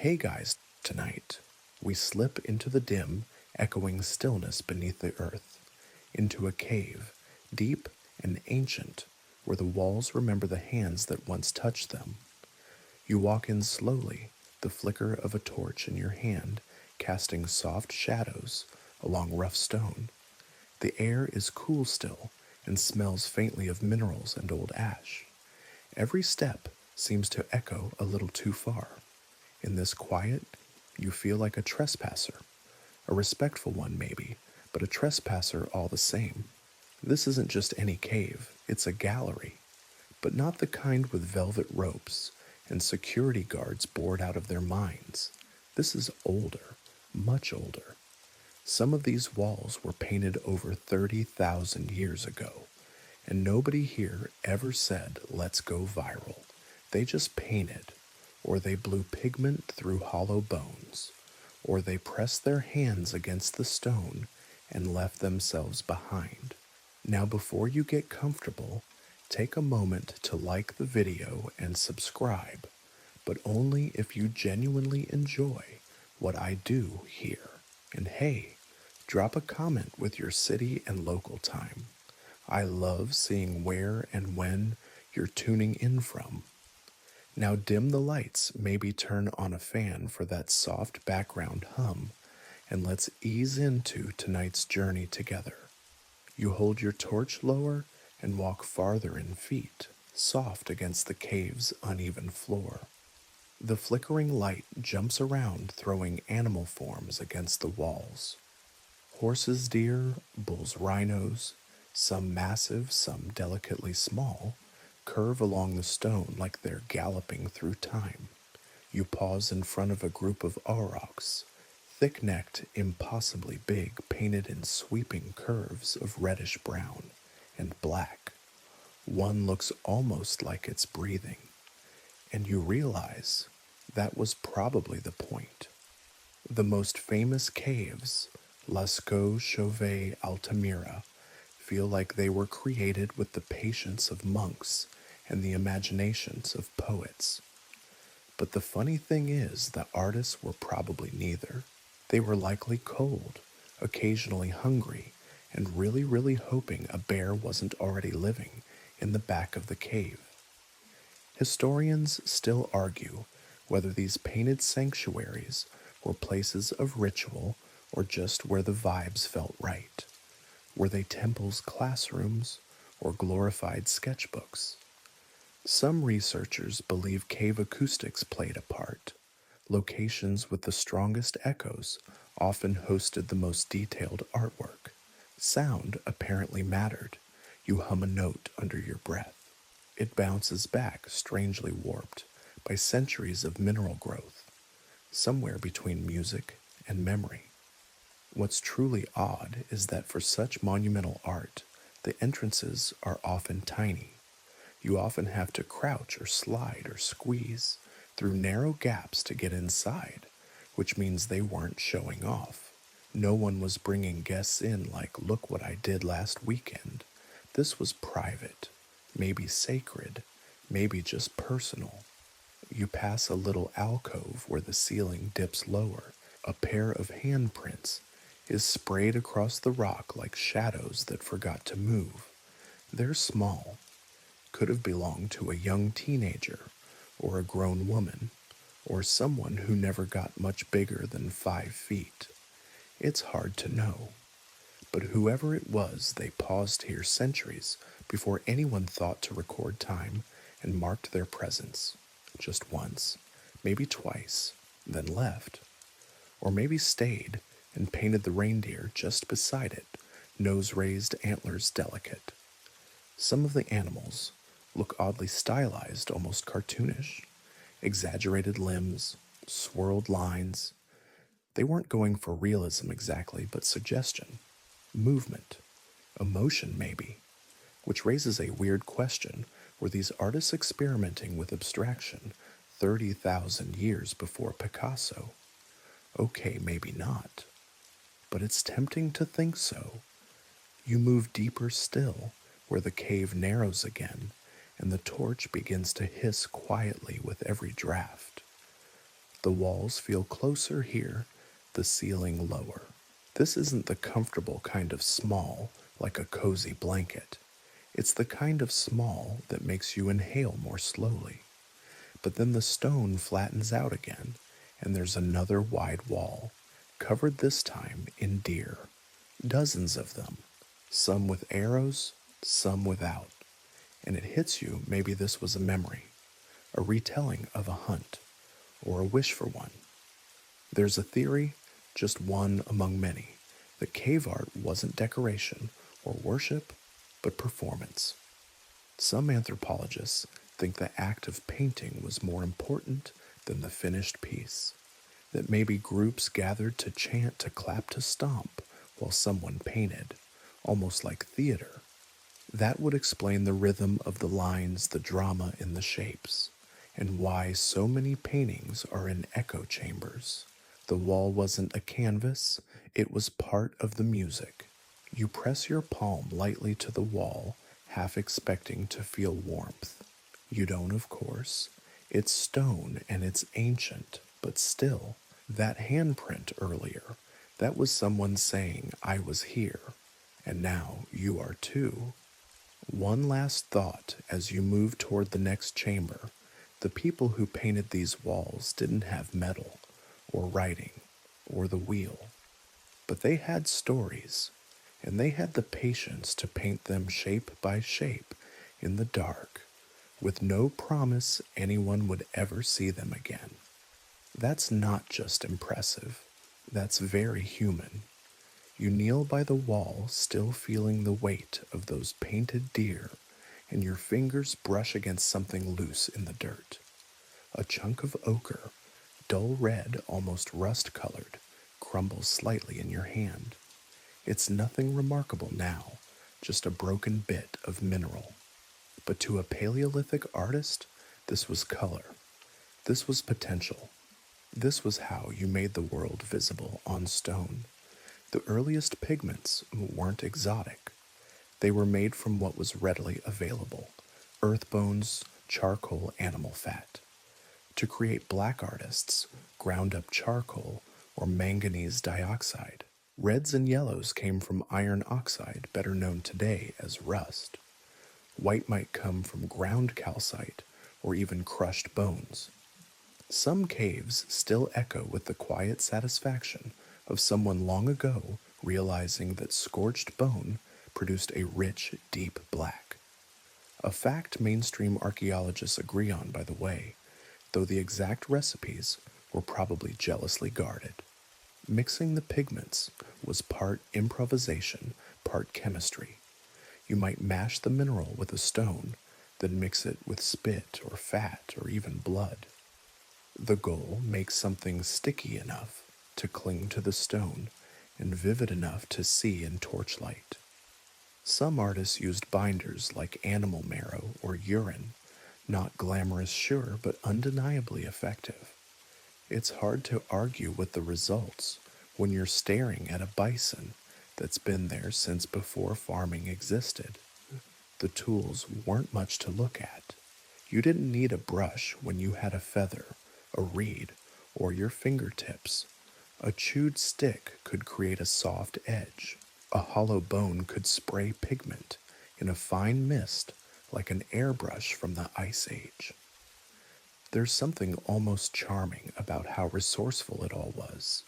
Hey guys, tonight we slip into the dim, echoing stillness beneath the earth, into a cave, deep and ancient, where the walls remember the hands that once touched them. You walk in slowly, the flicker of a torch in your hand casting soft shadows along rough stone. The air is cool still and smells faintly of minerals and old ash. Every step seems to echo a little too far. In this quiet, you feel like a trespasser. A respectful one, maybe, but a trespasser all the same. This isn't just any cave, it's a gallery. But not the kind with velvet ropes and security guards bored out of their minds. This is older, much older. Some of these walls were painted over 30,000 years ago, and nobody here ever said, "Let's go viral." They just painted, or they blew pigment through hollow bones, or they pressed their hands against the stone and left themselves behind. Now, before you get comfortable, take a moment to like the video and subscribe, but only if you genuinely enjoy what I do here. And hey, drop a comment with your city and local time. I love seeing where and when you're tuning in from. Now dim the lights, maybe turn on a fan for that soft background hum, and let's ease into tonight's journey together. You hold your torch lower and walk farther in feet, soft against the cave's uneven floor. The flickering light jumps around, throwing animal forms against the walls. Horses, deer, bulls, rhinos, some massive, some delicately small, curve along the stone like they're galloping through time. You pause in front of a group of aurochs, thick-necked, impossibly big, painted in sweeping curves of reddish brown and black. One looks almost like it's breathing, and you realize that was probably the point. The most famous caves, Lascaux, Chauvet, Altamira, feel like they were created with the patience of monks and the imaginations of poets. But the funny thing is, the artists were probably neither. They were likely cold, occasionally hungry, and really, really hoping a bear wasn't already living in the back of the cave. Historians still argue whether these painted sanctuaries were places of ritual or just where the vibes felt right. Were they temples, classrooms, or glorified sketchbooks? Some researchers believe cave acoustics played a part. Locations with the strongest echoes often hosted the most detailed artwork. Sound apparently mattered. You hum a note under your breath. It bounces back, strangely warped by centuries of mineral growth, somewhere between music and memory. What's truly odd is that for such monumental art, the entrances are often tiny. You often have to crouch or slide or squeeze through narrow gaps to get inside, which means they weren't showing off. No one was bringing guests in like, "Look what I did last weekend." This was private, maybe sacred, maybe just personal. You pass a little alcove where the ceiling dips lower. A pair of handprints is sprayed across the rock like shadows that forgot to move. They're small, could have belonged to a young teenager or a grown woman or someone who never got much bigger than 5 feet. It's hard to know. But whoever it was, they paused here centuries before anyone thought to record time and marked their presence. Just once, maybe twice, then left. Or maybe stayed and painted the reindeer just beside it, nose raised, antlers delicate. Some of the animals look oddly stylized, almost cartoonish. Exaggerated limbs, swirled lines. They weren't going for realism exactly, but suggestion, movement, emotion maybe. Which raises a weird question. Were these artists experimenting with abstraction 30,000 years before Picasso? Okay, maybe not. But it's tempting to think so. You move deeper still, where the cave narrows again, and the torch begins to hiss quietly with every draft. The walls feel closer here, the ceiling lower. This isn't the comfortable kind of small, like a cozy blanket. It's the kind of small that makes you inhale more slowly. But then the stone flattens out again, and there's another wide wall, covered this time in deer. Dozens of them, some with arrows, some without. And it hits you maybe this was a memory, a retelling of a hunt, or a wish for one. There's a theory, just one among many, that cave art wasn't decoration or worship, but performance. Some anthropologists think the act of painting was more important than the finished piece, that maybe groups gathered to chant, to clap, to stomp while someone painted, almost like theater. That would explain the rhythm of the lines, the drama in the shapes, and why so many paintings are in echo chambers. The wall wasn't a canvas, it was part of the music. You press your palm lightly to the wall, half expecting to feel warmth. You don't, of course. It's stone and it's ancient, but still, that handprint earlier, that was someone saying, I was here, and now you are too. One last thought as you move toward the next chamber. The people who painted these walls didn't have metal, or writing, or the wheel, but they had stories, and they had the patience to paint them shape by shape in the dark, with no promise anyone would ever see them again. That's not just impressive, that's very human. You kneel by the wall, still feeling the weight of those painted deer, and your fingers brush against something loose in the dirt. A chunk of ochre, dull red, almost rust-colored, crumbles slightly in your hand. It's nothing remarkable now, just a broken bit of mineral. But to a Paleolithic artist, this was color. This was potential. This was how you made the world visible on stone. The earliest pigments weren't exotic. They were made from what was readily available: earth bones, charcoal, animal fat. To create black artists, ground up charcoal or manganese dioxide. Reds and yellows came from iron oxide, better known today as rust. White might come from ground calcite or even crushed bones. Some caves still echo with the quiet satisfaction of someone long ago realizing that scorched bone produced a rich, deep black. A fact mainstream archaeologists agree on, by the way, though the exact recipes were probably jealously guarded. Mixing the pigments was part improvisation, part chemistry. You might mash the mineral with a stone, then mix it with spit or fat or even blood. The goal: make something sticky enough to cling to the stone and vivid enough to see in torchlight. Some artists used binders like animal marrow or urine, not glamorous, sure, but undeniably effective. It's hard to argue with the results when you're staring at a bison that's been there since before farming existed. The tools weren't much to look at. You didn't need a brush when you had a feather, a reed, or your fingertips. A chewed stick could create a soft edge. A hollow bone could spray pigment in a fine mist like an airbrush from the Ice Age. There's something almost charming about how resourceful it all was.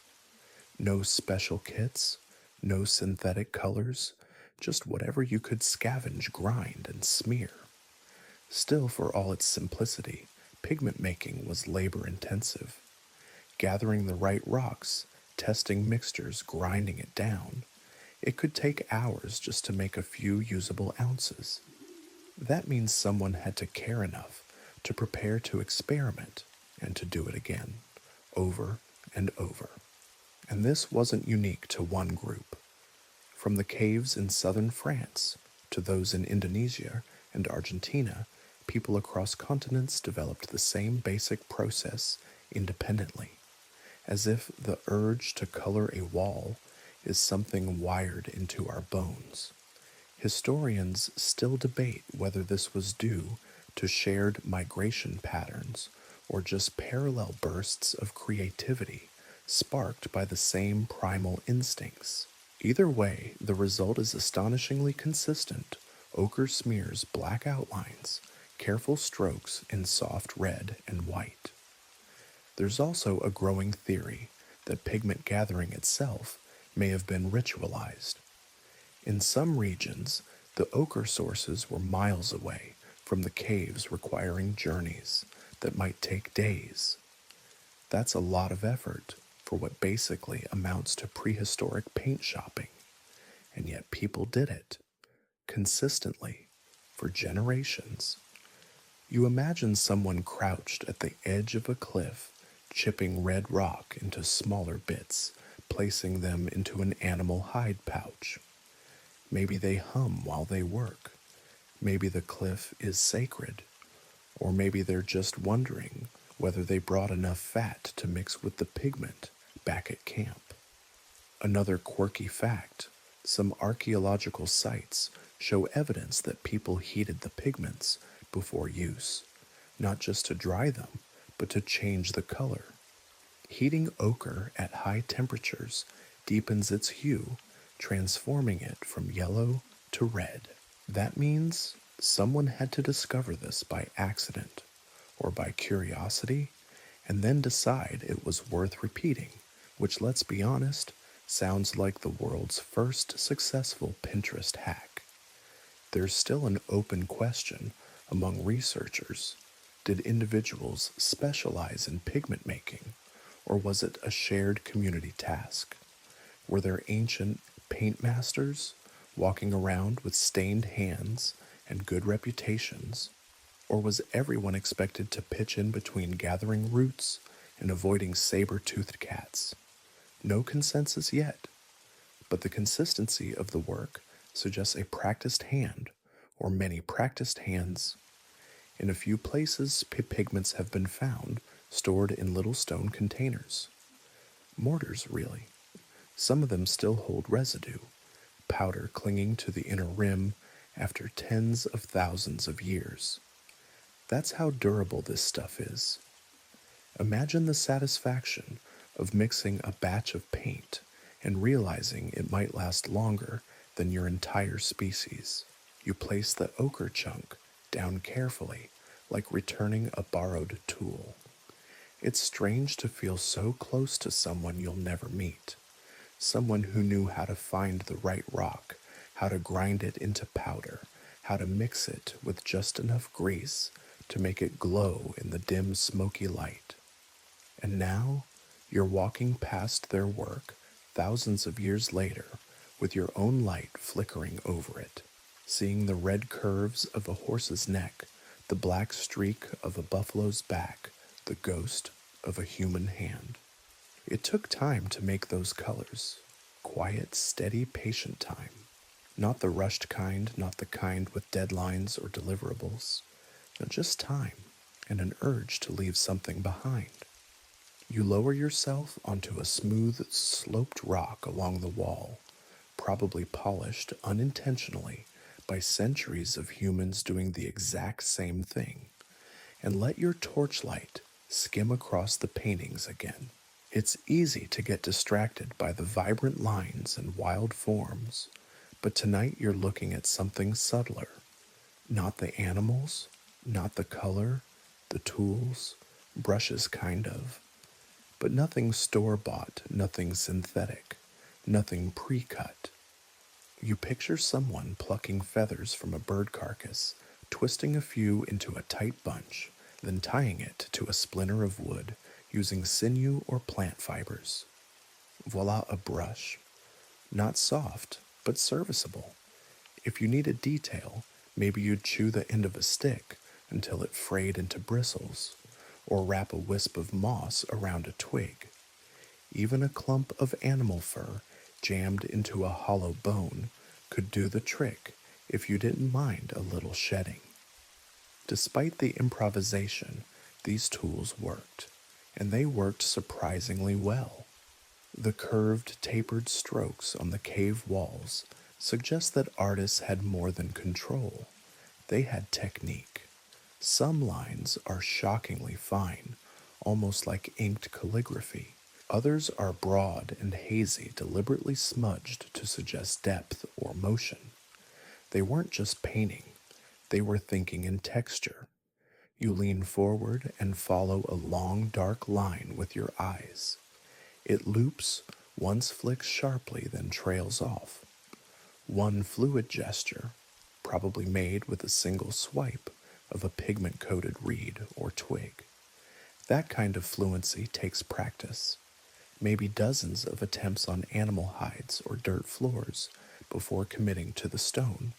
No special kits, no synthetic colors, just whatever you could scavenge, grind, and smear. Still, for all its simplicity, pigment making was labor-intensive. Gathering the right rocks, testing mixtures, grinding it down. It could take hours just to make a few usable ounces. That means someone had to care enough to prepare to experiment and to do it again, over and over. And this wasn't unique to one group. From the caves in southern France to those in Indonesia and Argentina, people across continents developed the same basic process independently, as if the urge to color a wall is something wired into our bones. Historians still debate whether this was due to shared migration patterns or just parallel bursts of creativity sparked by the same primal instincts. Either way, the result is astonishingly consistent. Ochre smears black outlines, careful strokes in soft red and white. There's also a growing theory that pigment gathering itself may have been ritualized. In some regions, the ochre sources were miles away from the caves, requiring journeys that might take days. That's a lot of effort for what basically amounts to prehistoric paint shopping, and yet people did it consistently for generations. You imagine someone crouched at the edge of a cliff, chipping red rock into smaller bits, placing them into an animal hide pouch. Maybe they hum while they work. Maybe the cliff is sacred. Or maybe they're just wondering whether they brought enough fat to mix with the pigment back at camp. Another quirky fact: some archaeological sites show evidence that people heated the pigments before use, not just to dry them, but to change the color. Heating ochre at high temperatures deepens its hue, transforming it from yellow to red. That means someone had to discover this by accident or by curiosity and then decide it was worth repeating, which, let's be honest, sounds like the world's first successful Pinterest hack. There's still an open question among researchers. Did individuals specialize in pigment making, or was it a shared community task? Were there ancient paint masters walking around with stained hands and good reputations, or was everyone expected to pitch in between gathering roots and avoiding saber-toothed cats? No consensus yet, but the consistency of the work suggests a practiced hand, or many practiced hands. In a few places, pigments have been found stored in little stone containers. Mortars, really. Some of them still hold residue, powder clinging to the inner rim after tens of thousands of years. That's how durable this stuff is. Imagine the satisfaction of mixing a batch of paint and realizing it might last longer than your entire species. You place the ochre chunk down carefully, like returning a borrowed tool. It's strange to feel so close to someone you'll never meet, someone who knew how to find the right rock, how to grind it into powder, how to mix it with just enough grease to make it glow in the dim, smoky light. And now, you're walking past their work thousands of years later with your own light flickering over it, seeing the red curves of a horse's neck, the black streak of a buffalo's back, the ghost of a human hand. It took time to make those colors. Quiet, steady, patient time. Not the rushed kind, not the kind with deadlines or deliverables. No, just time and an urge to leave something behind. You lower yourself onto a smooth, sloped rock along the wall, probably polished unintentionally by centuries of humans doing the exact same thing, and let your torchlight skim across the paintings again. It's easy to get distracted by the vibrant lines and wild forms, but tonight you're looking at something subtler. Not the animals, not the color, the tools, brushes kind of, but nothing store-bought, nothing synthetic, nothing pre-cut. You picture someone plucking feathers from a bird carcass, twisting a few into a tight bunch, then tying it to a splinter of wood using sinew or plant fibers. Voila, a brush. Not soft, but serviceable. If you needed detail, maybe you'd chew the end of a stick until it frayed into bristles, or wrap a wisp of moss around a twig. Even a clump of animal fur jammed into a hollow bone could do the trick if you didn't mind a little shedding. Despite the improvisation, these tools worked, and they worked surprisingly well. The curved, tapered strokes on the cave walls suggest that artists had more than control. They had technique. Some lines are shockingly fine, almost like inked calligraphy. Others are broad and hazy, deliberately smudged to suggest depth or motion. They weren't just painting, they were thinking in texture. You lean forward and follow a long, dark line with your eyes. It loops, once flicks sharply, then trails off. One fluid gesture, probably made with a single swipe of a pigment coated reed or twig. That kind of fluency takes practice, maybe dozens of attempts on animal hides or dirt floors before committing to the stone.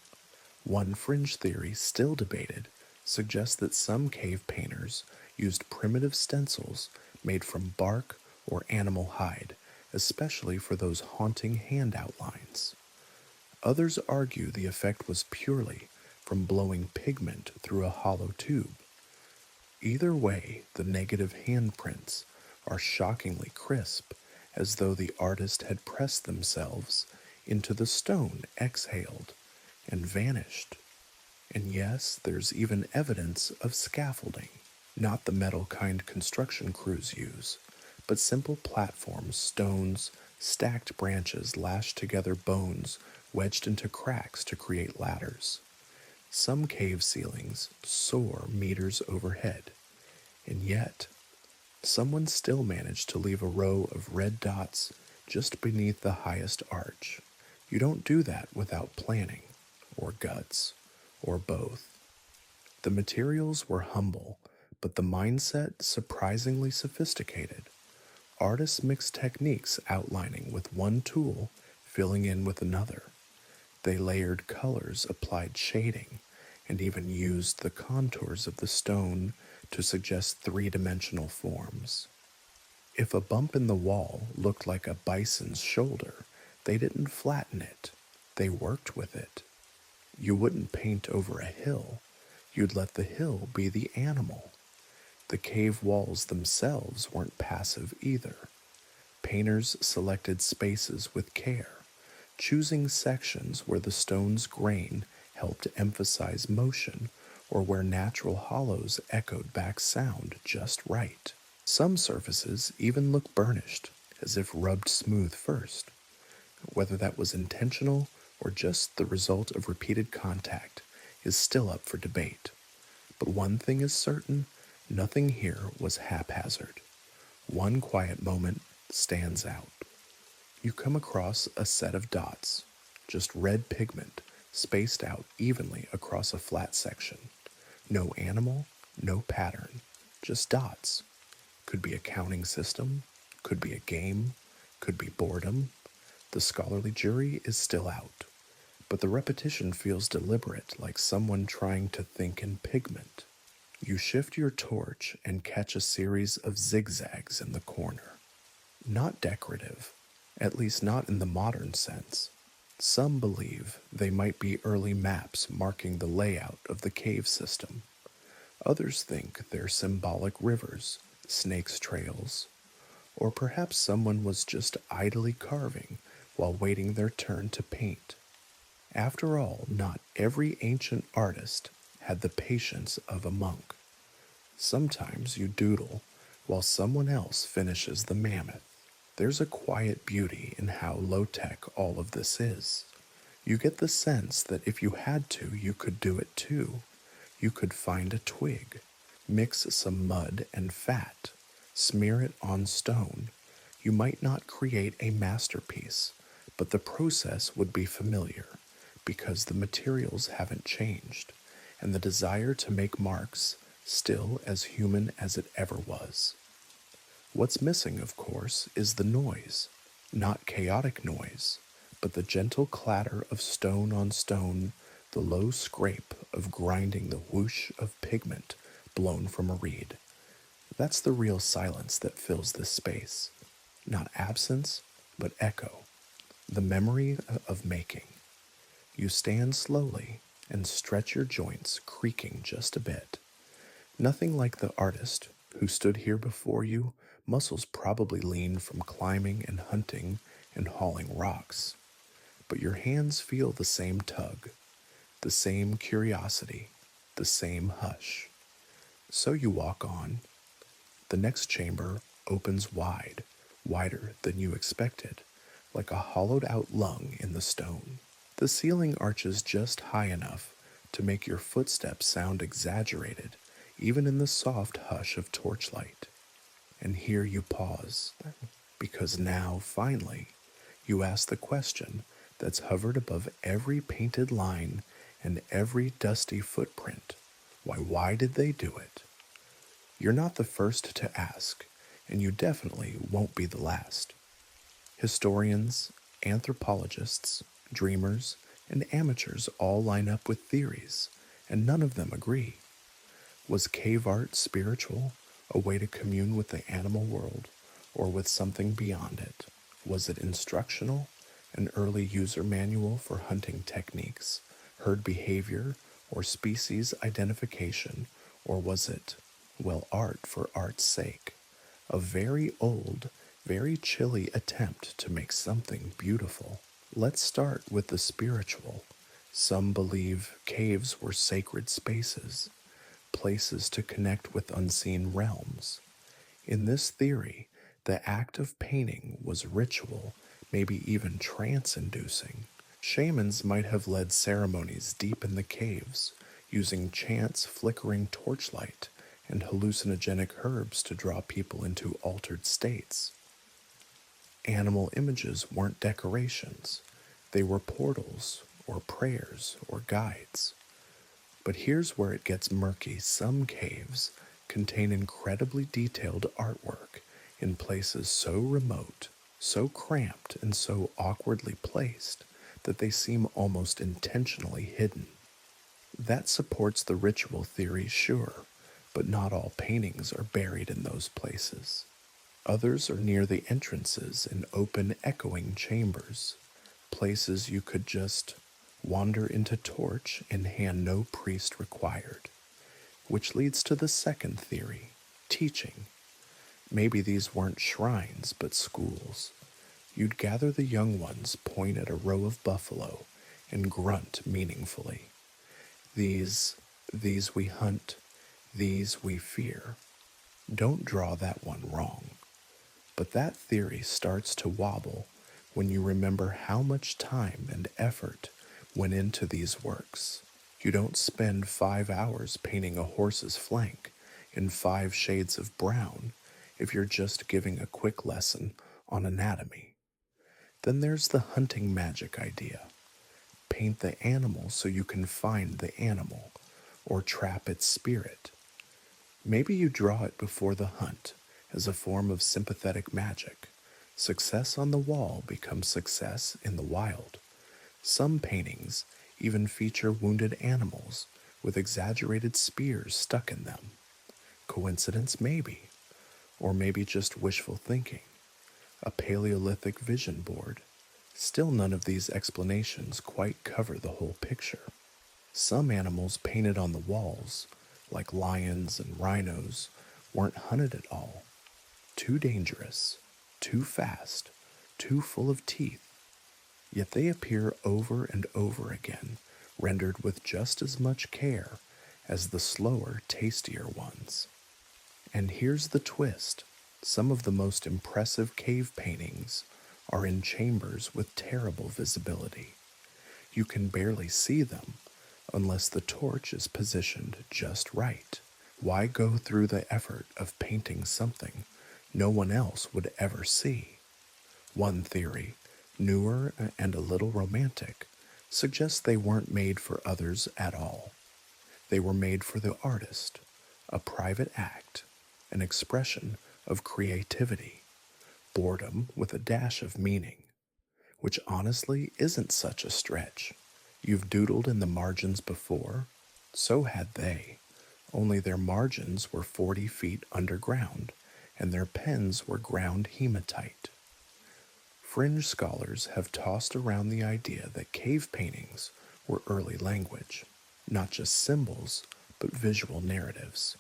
One fringe theory, still debated, suggests that some cave painters used primitive stencils made from bark or animal hide, especially for those haunting hand outlines. Others argue the effect was purely from blowing pigment through a hollow tube. Either way, the negative handprints are shockingly crisp, as though the artist had pressed themselves into the stone, exhaled, and vanished. And yes, there's even evidence of scaffolding, not the metal kind construction crews use, but simple platforms, stones, stacked branches lashed together, bones wedged into cracks to create ladders. Some cave ceilings soar meters overhead, and yet someone still managed to leave a row of red dots just beneath the highest arch. You don't do that without planning, or guts, or both. The materials were humble, but the mindset surprisingly sophisticated. Artists mixed techniques, outlining with one tool, filling in with another. They layered colors, applied shading, and even used the contours of the stone to suggest three-dimensional forms. If a bump in the wall looked like a bison's shoulder, they didn't flatten it, they worked with it. You wouldn't paint over a hill, you'd let the hill be the animal. The cave walls themselves weren't passive either. Painters selected spaces with care, choosing sections where the stone's grain helped emphasize motion or where natural hollows echoed back sound just right. Some surfaces even look burnished, as if rubbed smooth first. Whether that was intentional or just the result of repeated contact is still up for debate. But one thing is certain, nothing here was haphazard. One quiet moment stands out. You come across a set of dots, just red pigment spaced out evenly across a flat section. No animal, no pattern, just dots. Could be a counting system, could be a game, could be boredom. The scholarly jury is still out, but the repetition feels deliberate, like someone trying to think in pigment. You shift your torch and catch a series of zigzags in the corner. Not decorative, at least not in the modern sense. Some believe they might be early maps marking the layout of the cave system. Others think they're symbolic rivers, snakes' trails, or perhaps someone was just idly carving while waiting their turn to paint. After all, not every ancient artist had the patience of a monk. Sometimes you doodle while someone else finishes the mammoth. There's a quiet beauty in how low-tech all of this is. You get the sense that if you had to, you could do it too. You could find a twig, mix some mud and fat, smear it on stone. You might not create a masterpiece, but the process would be familiar because the materials haven't changed, and the desire to make marks still as human as it ever was. What's missing, of course, is the noise. Not chaotic noise, but the gentle clatter of stone on stone, the low scrape of grinding, the whoosh of pigment blown from a reed. That's the real silence that fills this space. Not absence, but echo. The memory of making. You stand slowly and stretch your joints, creaking just a bit. Nothing like the artist who stood here before you, muscles probably lean from climbing and hunting and hauling rocks. But your hands feel the same tug, the same curiosity, the same hush. So you walk on. The next chamber opens wide, wider than you expected, like a hollowed out lung in the stone. The ceiling arches just high enough to make your footsteps sound exaggerated, even in the soft hush of torchlight. And here you pause, because now, finally, you ask the question that's hovered above every painted line and every dusty footprint. Why did they do it? You're not the first to ask, and you definitely won't be the last. Historians, anthropologists, dreamers, and amateurs all line up with theories, and none of them agree. Was cave art spiritual, a way to commune with the animal world, or with something beyond it? Was it instructional, an early user manual for hunting techniques, herd behavior, or species identification, or was it, well, art for art's sake? A very old, very chilly attempt to make something beautiful. Let's start with the spiritual. Some believe caves were sacred spaces, places to connect with unseen realms. In this theory, the act of painting was ritual, maybe even trance-inducing. Shamans might have led ceremonies deep in the caves, using chants, flickering torchlight, and hallucinogenic herbs to draw people into altered states. Animal images weren't decorations. They were portals, or prayers, or guides. But here's where it gets murky. Some caves contain incredibly detailed artwork in places so remote, so cramped, and so awkwardly placed that they seem almost intentionally hidden. That supports the ritual theory, sure, but not all paintings are buried in those places. Others are near the entrances in open, echoing chambers, places you could just wander into torch in hand no priest required. Which leads to the second theory, teaching. Maybe these weren't shrines, but schools. You'd gather the young ones, point at a row of buffalo, and grunt meaningfully. These we hunt, these we fear. Don't draw that one wrong. But that theory starts to wobble when you remember how much time and effort went into these works. You don't spend 5 hours painting a horse's flank in 5 shades of brown if you're just giving a quick lesson on anatomy. Then there's the hunting magic idea. Paint the animal so you can find the animal, or trap its spirit. Maybe you draw it before the hunt as a form of sympathetic magic. Success on the wall becomes success in the wild. Some paintings even feature wounded animals with exaggerated spears stuck in them. Coincidence, maybe, or maybe just wishful thinking. A Paleolithic vision board. Still, none of these explanations quite cover the whole picture. Some animals painted on the walls, like lions and rhinos, weren't hunted at all. Too dangerous, too fast, too full of teeth. Yet they appear over and over again, rendered with just as much care as the slower, tastier ones. And here's the twist. Some of the most impressive cave paintings are in chambers with terrible visibility. You can barely see them unless the torch is positioned just right. Why go through the effort of painting something no one else would ever see? One theory, newer and a little romantic, suggests they weren't made for others at all. They were made for the artist, a private act, an expression of creativity, boredom with a dash of meaning, which honestly isn't such a stretch. You've doodled in the margins before, so had they, only their margins were 40 feet underground, and their pens were ground hematite. Fringe scholars have tossed around the idea that cave paintings were early language, not just symbols, but visual narratives.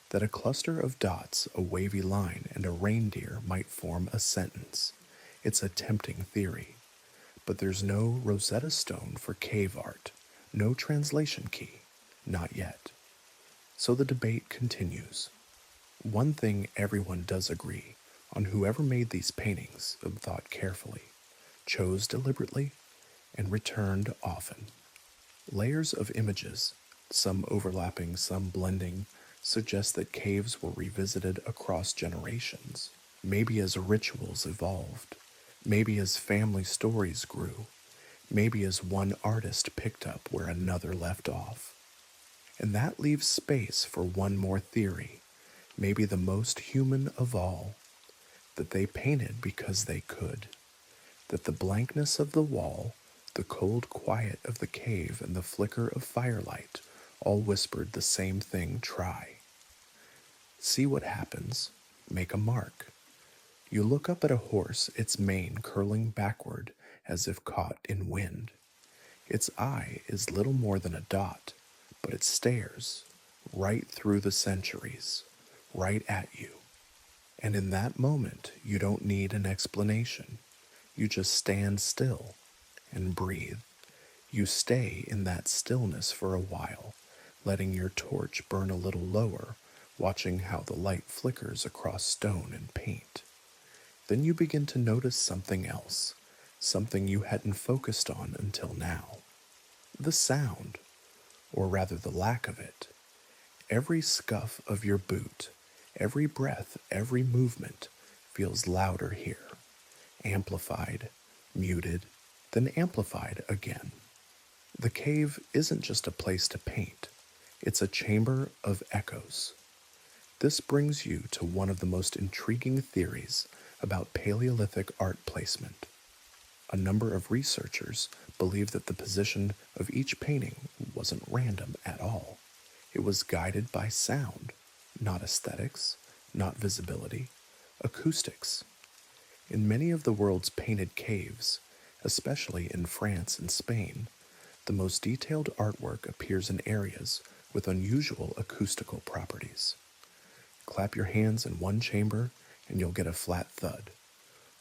That a cluster of dots, a wavy line, and a reindeer might form a sentence. It's a tempting theory. But there's no Rosetta Stone for cave art, no translation key, not yet. So the debate continues. One thing everyone does agree on: whoever made these paintings and thought carefully, chose deliberately, and returned often. Layers of images, some overlapping, some blending, suggest that caves were revisited across generations, maybe as rituals evolved, maybe as family stories grew, maybe as one artist picked up where another left off. And that leaves space for one more theory, maybe the most human of all: that they painted because they could, that the blankness of the wall, the cold quiet of the cave, and the flicker of firelight all whispered the same thing: try. See what happens. Make a mark. You look up at a horse, its mane curling backward as if caught in wind. Its eye is little more than a dot, but it stares right through the centuries, right at you. And in that moment, you don't need an explanation. You just stand still and breathe. You stay in that stillness for a while, letting your torch burn a little lower, watching how the light flickers across stone and paint. Then you begin to notice something else, something you hadn't focused on until now. The sound, or rather the lack of it. Every scuff of your boot, every breath, every movement feels louder here, amplified, muted, then amplified again. The cave isn't just a place to paint, it's a chamber of echoes. This brings you to one of the most intriguing theories about Paleolithic art placement. A number of researchers believe that the position of each painting wasn't random at all. It was guided by sound, not aesthetics, not visibility, acoustics. In many of the world's painted caves, especially in France and Spain, the most detailed artwork appears in areas with unusual acoustical properties. Clap your hands in one chamber and you'll get a flat thud.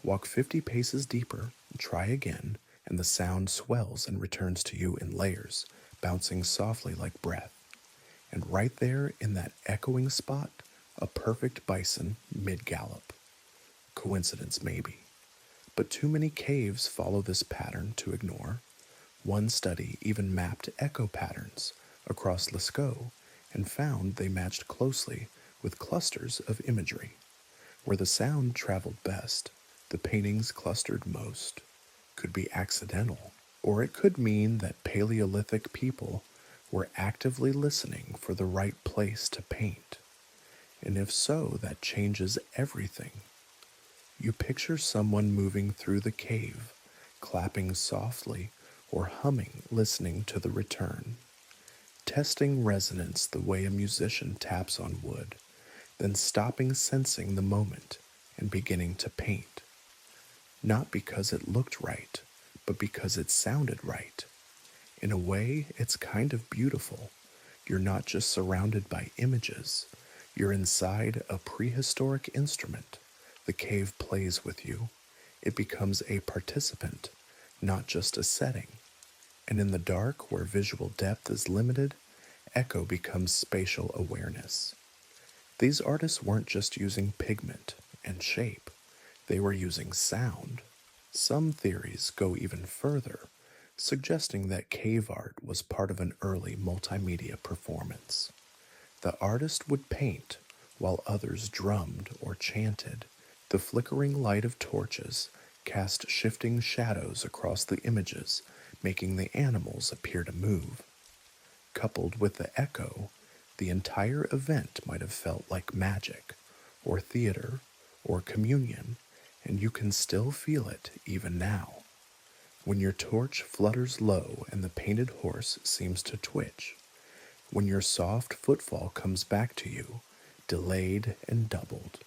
Walk 50 paces deeper, try again, and the sound swells and returns to you in layers, bouncing softly like breath. And right there in that echoing spot, a perfect bison mid-gallop. Coincidence maybe, but too many caves follow this pattern to ignore. One study even mapped echo patterns across Lascaux and found they matched closely with clusters of imagery. Where the sound traveled best, the paintings clustered most. Could be accidental, or it could mean that Paleolithic people were actively listening for the right place to paint. And if so, that changes everything. You picture someone moving through the cave, clapping softly or humming, listening to the return, testing resonance the way a musician taps on wood, then stopping, sensing the moment, and beginning to paint. Not because it looked right, but because it sounded right. In a way, it's kind of beautiful. You're not just surrounded by images, you're inside a prehistoric instrument. The cave plays with you. It becomes a participant, not just a setting. And in the dark, where visual depth is limited, echo becomes spatial awareness. These artists weren't just using pigment and shape, they were using sound. Some theories go even further, suggesting that cave art was part of an early multimedia performance. The artist would paint while others drummed or chanted. The flickering light of torches cast shifting shadows across the images, making the animals appear to move. Coupled with the echo, the entire event might have felt like magic, or theater, or communion, and you can still feel it even now. When your torch flutters low and the painted horse seems to twitch, when your soft footfall comes back to you, delayed and doubled,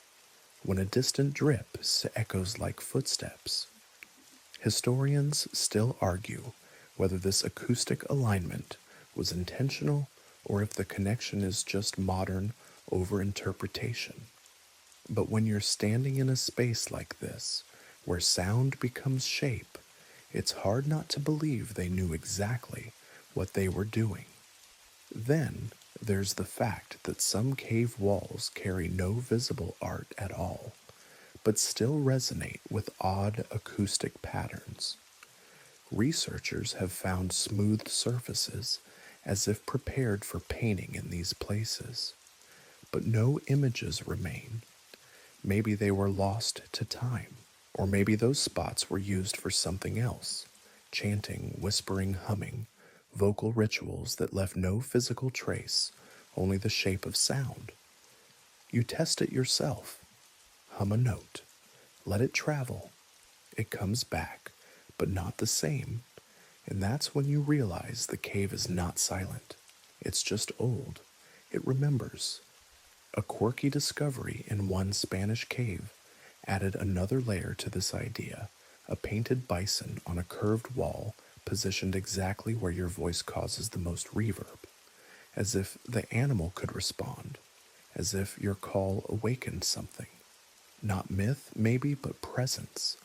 when a distant drip echoes like footsteps. Historians still argue whether this acoustic alignment was intentional or if the connection is just modern overinterpretation. But when you're standing in a space like this, where sound becomes shape, it's hard not to believe they knew exactly what they were doing. Then, There's the fact that some cave walls carry no visible art at all, but still resonate with odd acoustic patterns. Researchers have found smooth surfaces as if prepared for painting in these places, but no images remain. Maybe they were lost to time, or maybe those spots were used for something else, chanting, whispering, humming, vocal rituals that left no physical trace, only the shape of sound. You test it yourself. Hum a note. Let it travel. It comes back, but not the same. And that's when you realize the cave is not silent. It's just old. It remembers. A quirky discovery in one Spanish cave added another layer to this idea, a painted bison on a curved wall positioned exactly where your voice causes the most reverb, as if the animal could respond, as if your call awakened something. Not myth, maybe, but presence,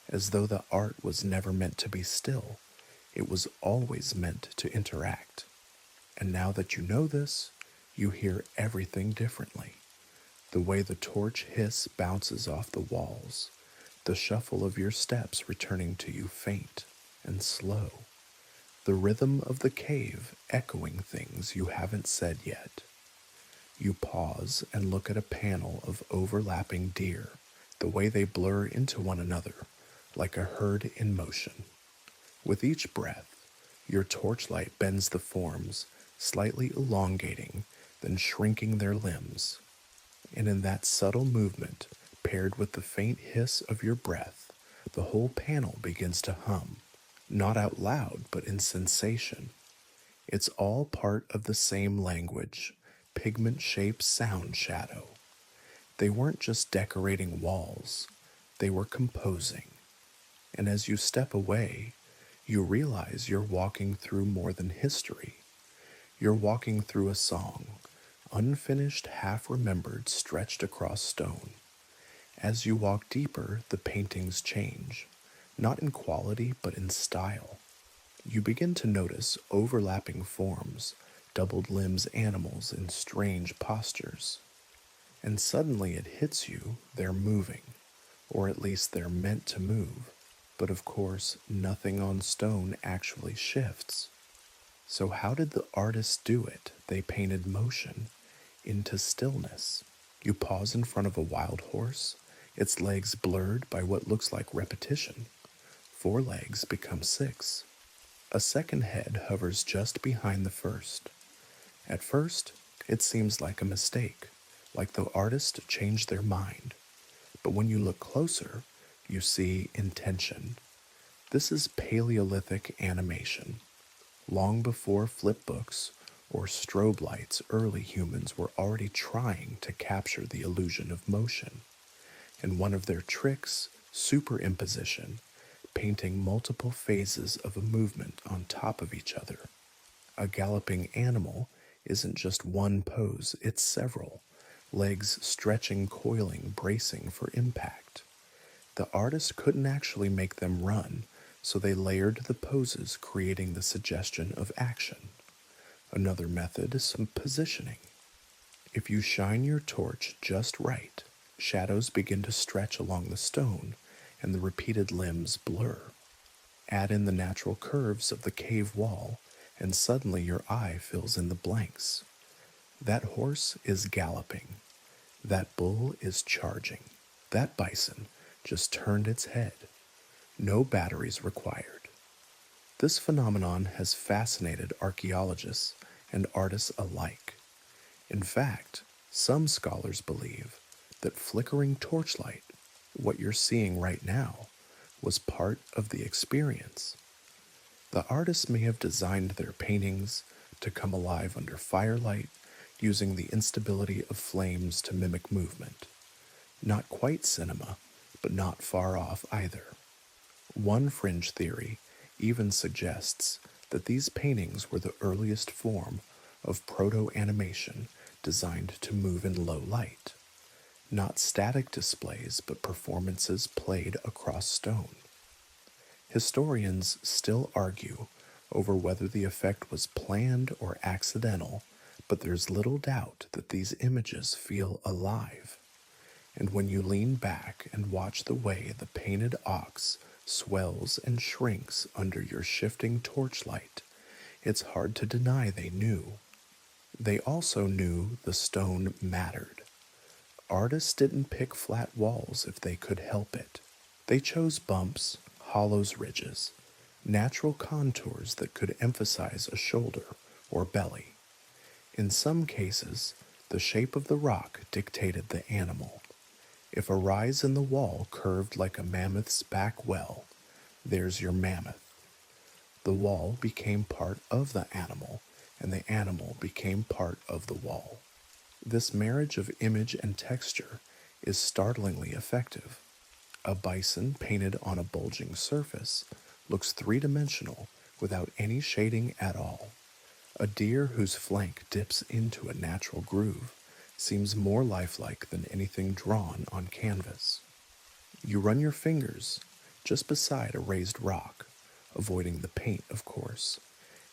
as though the art was never meant to be still. It was always meant to interact. And now that you know this, you hear everything differently. The way the torch hiss bounces off the walls, the shuffle of your steps returning to you faint and slow, the rhythm of the cave echoing things you haven't said yet. You pause and look at a panel of overlapping deer, the way they blur into one another, like a herd in motion. With each breath, your torchlight bends the forms, slightly elongating, then shrinking their limbs. And in that subtle movement, paired with the faint hiss of your breath, the whole panel begins to hum, not out loud, but in sensation. It's all part of the same language, pigment-shaped sound shadow. They weren't just decorating walls, they were composing. And as you step away, you realize you're walking through more than history. You're walking through a song, unfinished, half-remembered, stretched across stone. As you walk deeper, the paintings change, not in quality, but in style. You begin to notice overlapping forms, doubled limbs animals in strange postures. And suddenly it hits you, they're moving, or at least they're meant to move. But of course, nothing on stone actually shifts. So how did the artists do it? They painted motion into stillness. You pause in front of a wild horse, its legs blurred by what looks like repetition. 4 legs become 6. A second head hovers just behind the first. At first, it seems like a mistake, like the artist changed their mind. But when you look closer, you see intention. This is Paleolithic animation. Long before flip books or strobe lights, early humans were already trying to capture the illusion of motion. And one of their tricks, superimposition, painting multiple phases of a movement on top of each other. A galloping animal isn't just one pose, it's several, legs stretching, coiling, bracing for impact. The artist couldn't actually make them run, so they layered the poses, creating the suggestion of action. Another method is some positioning. If you shine your torch just right, shadows begin to stretch along the stone, and the repeated limbs blur. Add in the natural curves of the cave wall, and suddenly your eye fills in the blanks. That horse is galloping. That bull is charging. That bison just turned its head. No batteries required. This phenomenon has fascinated archaeologists and artists alike. In fact, some scholars believe that flickering torchlight, what you're seeing right now, was part of the experience. The artists may have designed their paintings to come alive under firelight, using the instability of flames to mimic movement. Not quite cinema, but not far off either. One fringe theory even suggests that these paintings were the earliest form of proto-animation designed to move in low light. Not static displays, but performances played across stone. Historians still argue over whether the effect was planned or accidental, But there's little doubt that these images feel alive. And when you lean back and watch the way the painted ox swells and shrinks under your shifting torchlight, it's hard to deny they knew. They also knew the stone mattered. Artists didn't pick flat walls if they could help it. They chose bumps, hollows, ridges, natural contours that could emphasize a shoulder or belly. In some cases, the shape of the rock dictated the animal. If a rise in the wall curved like a mammoth's back well, there's your mammoth. The wall became part of the animal, and the animal became part of the wall. This marriage of image and texture is startlingly effective. A bison painted on a bulging surface looks three-dimensional without any shading at all. A deer whose flank dips into a natural groove seems more lifelike than anything drawn on canvas. You run your fingers just beside a raised rock, avoiding the paint, of course,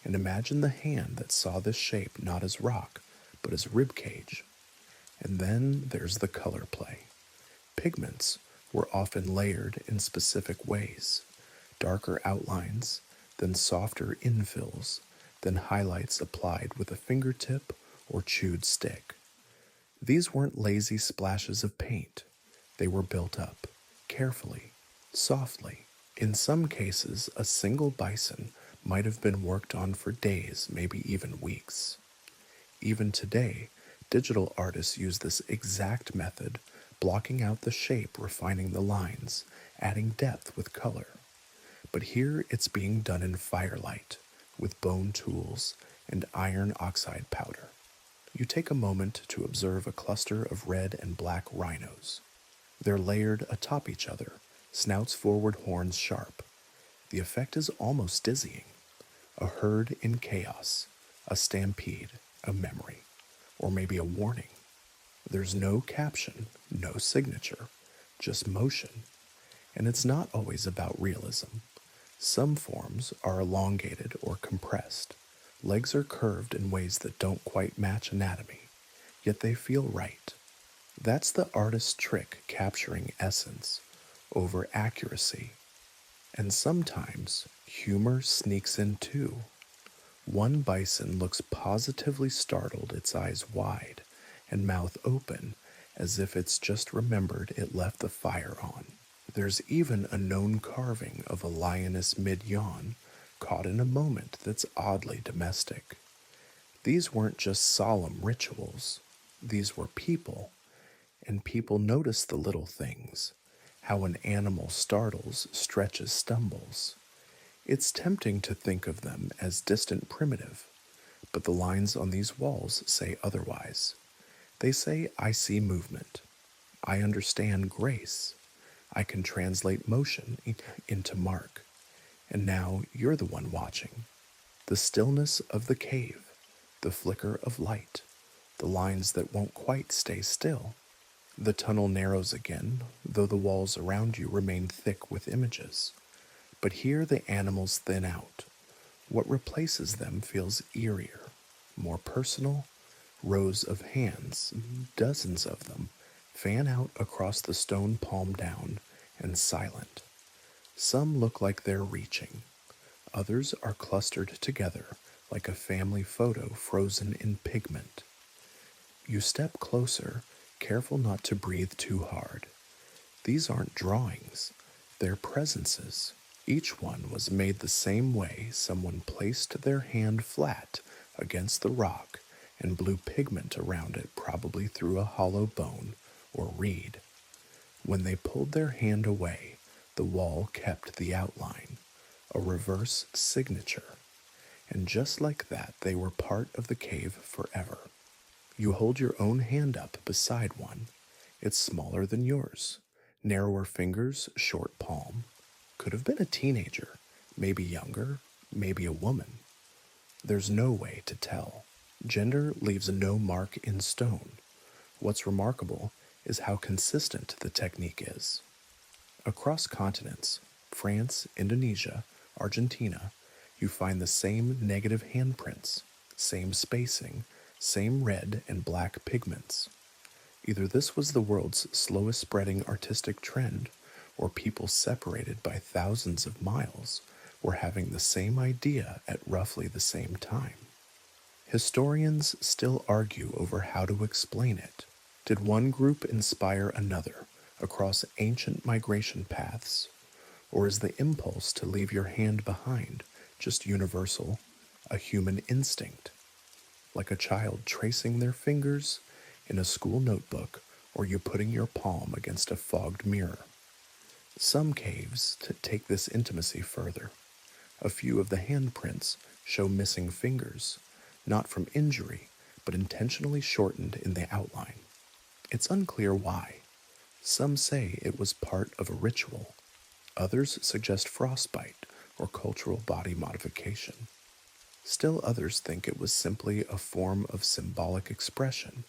and imagine the hand that saw this shape not as rock, but as rib cage. And then there's the color play. Pigments were often layered in specific ways, darker outlines, then softer infills, then highlights applied with a fingertip or chewed stick. These weren't lazy splashes of paint. They were built up, carefully, softly. In some cases, a single bison might have been worked on for days, maybe even weeks. Even today, digital artists use this exact method, blocking out the shape, refining the lines, adding depth with color. But here it's being done in firelight, with bone tools and iron oxide powder. You take a moment to observe a cluster of red and black rhinos. They're layered atop each other, snouts forward, horns sharp. The effect is almost dizzying. A herd in chaos, a stampede, a memory, or maybe a warning. There's no caption, no signature, just motion. And it's not always about realism. Some forms are elongated or compressed. Legs are curved in ways that don't quite match anatomy, yet they feel right. That's the artist's trick, capturing essence over accuracy. And sometimes humor sneaks in too. One bison looks positively startled, its eyes wide and mouth open, as if it's just remembered it left the fire on. There's even a known carving of a lioness mid-yawn, caught in a moment that's oddly domestic. These weren't just solemn rituals. These were people, and people notice the little things, how an animal startles, stretches, stumbles. It's tempting to think of them as distant, primitive, but the lines on these walls say otherwise. They say, I see movement. I understand grace. I can translate motion into mark. And now you're the one watching. The stillness of the cave, the flicker of light, the lines that won't quite stay still. The tunnel narrows again, though the walls around you remain thick with images. But here the animals thin out. What replaces them feels eerier, more personal. Rows of hands, dozens of them, fan out across the stone, palm down, and silent. Some look like they're reaching. Others are clustered together like a family photo frozen in pigment. You step closer, careful not to breathe too hard. These aren't drawings, they're presences. Each one was made the same way someone placed their hand flat against the rock and blew pigment around it, probably through a hollow bone or reed. When they pulled their hand away, the wall kept the outline, a reverse signature. And just like that, they were part of the cave forever. You hold your own hand up beside one. It's smaller than yours. Narrower fingers, short palm. Could have been a teenager, maybe younger, maybe a woman. There's no way to tell. Gender leaves no mark in stone. What's remarkable is how consistent the technique is. Across continents, France, Indonesia, Argentina, you find the same negative handprints, same spacing, same red and black pigments. Either this was the world's slowest spreading artistic trend, or people separated by thousands of miles were having the same idea at roughly the same time. Historians still argue over how to explain it. Did one group inspire another across ancient migration paths, or is the impulse to leave your hand behind just universal, a human instinct, like a child tracing their fingers in a school notebook or you putting your palm against a fogged mirror? Some caves take this intimacy further. A few of the handprints show missing fingers, not from injury, but intentionally shortened in the outline. It's unclear why. Some say it was part of a ritual. Others suggest frostbite or cultural body modification. Still others think it was simply a form of symbolic expression,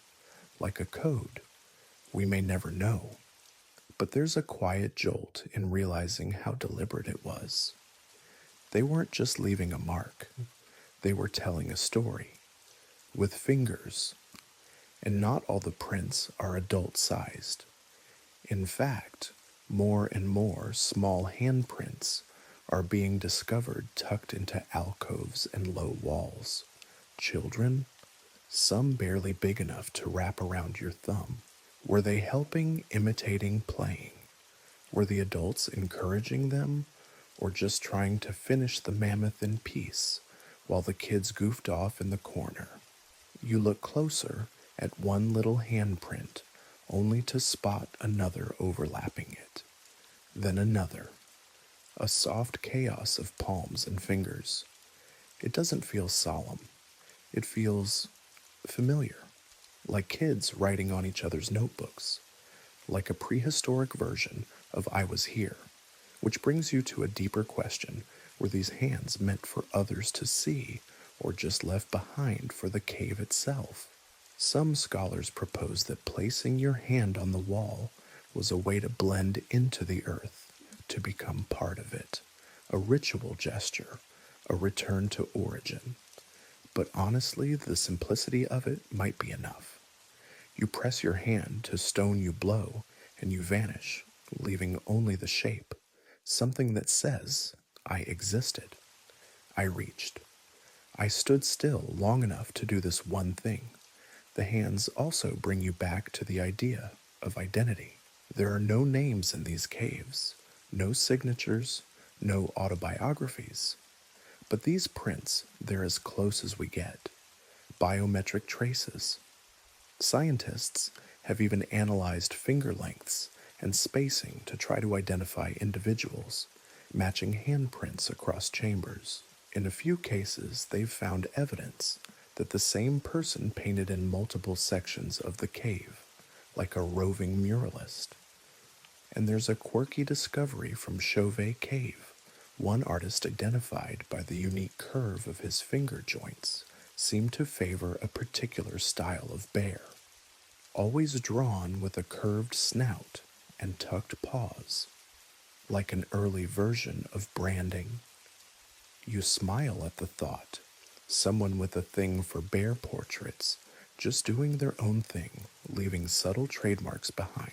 like a code. We may never know. But there's a quiet jolt in realizing how deliberate it was. They weren't just leaving a mark, they were telling a story, with fingers, and not all the prints are adult-sized. In fact, more and more small handprints are being discovered tucked into alcoves and low walls. Children, some barely big enough to wrap around your thumb. Were they helping, imitating, playing? Were the adults encouraging them, or just trying to finish the mammoth in peace while the kids goofed off in the corner? You look closer at one little handprint, only to spot another overlapping it, then another, a soft chaos of palms and fingers. It doesn't feel solemn. It feels familiar, like kids writing on each other's notebooks, like a prehistoric version of I Was Here, which brings you to a deeper question. Were these hands meant for others to see, or just left behind for the cave itself? Some scholars propose that placing your hand on the wall was a way to blend into the earth, to become part of it, a ritual gesture, a return to origin. But honestly, the simplicity of it might be enough. You press your hand to stone you blow, and you vanish, leaving only the shape, something that says, I existed. I reached. I stood still long enough to do this one thing. The hands also bring you back to the idea of identity. There are no names in these caves, no signatures, no autobiographies. But these prints, they're as close as we get. Biometric traces. Scientists have even analyzed finger lengths and spacing to try to identify individuals, matching handprints across chambers. In a few cases, they've found evidence that the same person painted in multiple sections of the cave, like a roving muralist. And there's a quirky discovery from Chauvet Cave. One artist, identified by the unique curve of his finger joints, seemed to favor a particular style of bear, always drawn with a curved snout and tucked paws, like an early version of branding. You smile at the thought, someone with a thing for bear portraits, just doing their own thing, leaving subtle trademarks behind.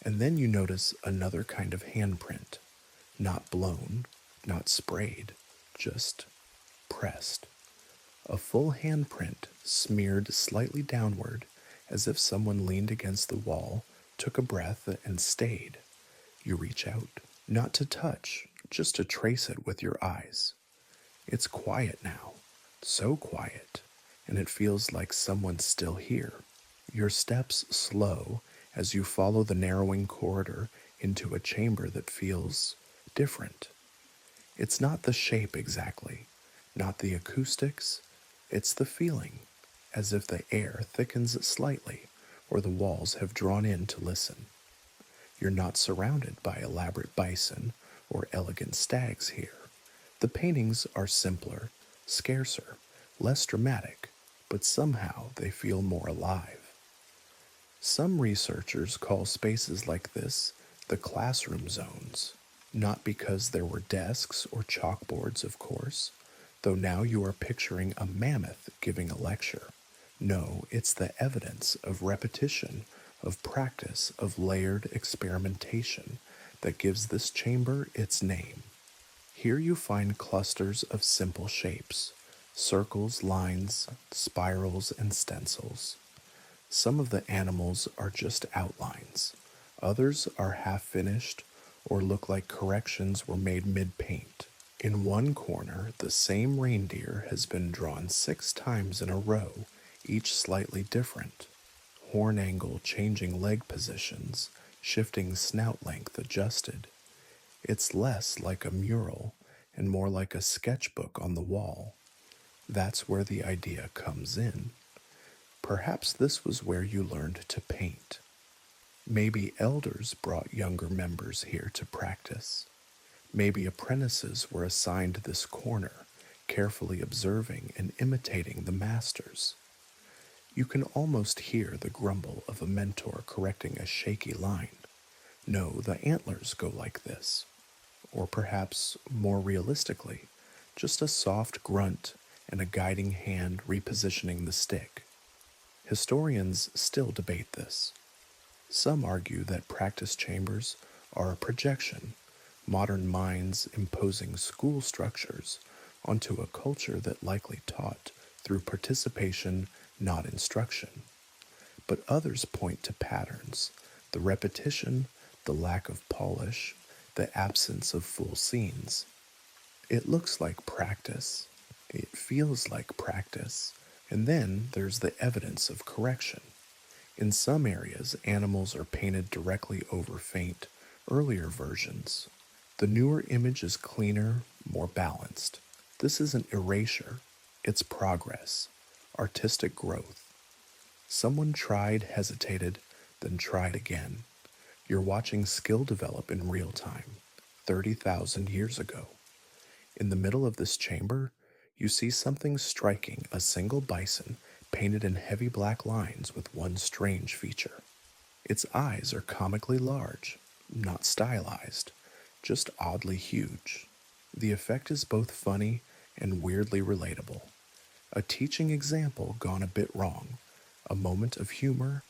And then you notice another kind of handprint, not blown, not sprayed, just pressed. A full handprint smeared slightly downward, as if someone leaned against the wall, took a breath, and stayed. You reach out, not to touch, just to trace it with your eyes. It's quiet now, so quiet, and it feels like someone's still here. Your steps slow as you follow the narrowing corridor into a chamber that feels different. It's not the shape exactly, not the acoustics, it's the feeling, as if the air thickens slightly or the walls have drawn in to listen. You're not surrounded by elaborate bison or elegant stags here. The paintings are simpler, scarcer, less dramatic, but somehow they feel more alive. Some researchers call spaces like this the classroom zones, not because there were desks or chalkboards, of course, though now you are picturing a mammoth giving a lecture, No, it's the evidence of repetition, of practice, of layered experimentation that gives this chamber its name. Here you find clusters of simple shapes, circles, lines, spirals, and stencils. Some of the animals are just outlines. Others are half finished or look like corrections were made mid paint. In one corner, the same reindeer has been drawn 6 times in a row, each slightly different. Horn angle changing leg positions, shifting snout length adjusted. It's less like a mural and more like a sketchbook on the wall. That's where the idea comes in. Perhaps this was where you learned to paint. Maybe elders brought younger members here to practice. Maybe apprentices were assigned this corner, carefully observing and imitating the masters. You can almost hear the grumble of a mentor correcting a shaky line. No, the antlers go like this. Or perhaps, more realistically, just a soft grunt and a guiding hand repositioning the stick. Historians still debate this. Some argue that practice chambers are a projection, modern minds imposing school structures onto a culture that likely taught through participation, not instruction. But others point to patterns, the repetition, the lack of polish, the absence of full scenes. It looks like practice, it feels like practice, and then there's the evidence of correction. In some areas, animals are painted directly over faint, earlier versions. The newer image is cleaner, more balanced. This isn't erasure, it's progress, artistic growth. Someone tried, hesitated, then tried again. You're watching skill develop in real time, 30,000 years ago. In the middle of this chamber, you see something striking, a single bison painted in heavy black lines with one strange feature. Its eyes are comically large, not stylized, just oddly huge. The effect is both funny and weirdly relatable. A teaching example gone a bit wrong, a moment of humor,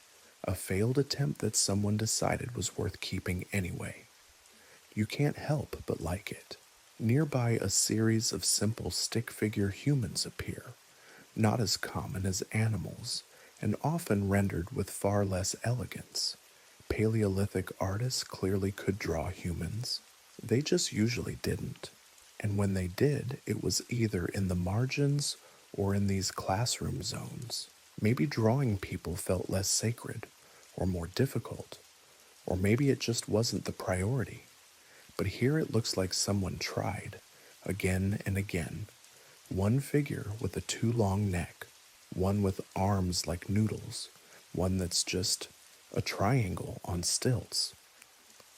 a failed attempt that someone decided was worth keeping anyway. You can't help but like it. Nearby, a series of simple stick figure humans appear, not as common as animals, and often rendered with far less elegance. Paleolithic artists clearly could draw humans. They just usually didn't. And when they did, it was either in the margins or in these classroom zones. Maybe drawing people felt less sacred, or more difficult, or maybe it just wasn't the priority. But here it looks like someone tried, again and again. One figure with a too long neck, one with arms like noodles, one that's just a triangle on stilts.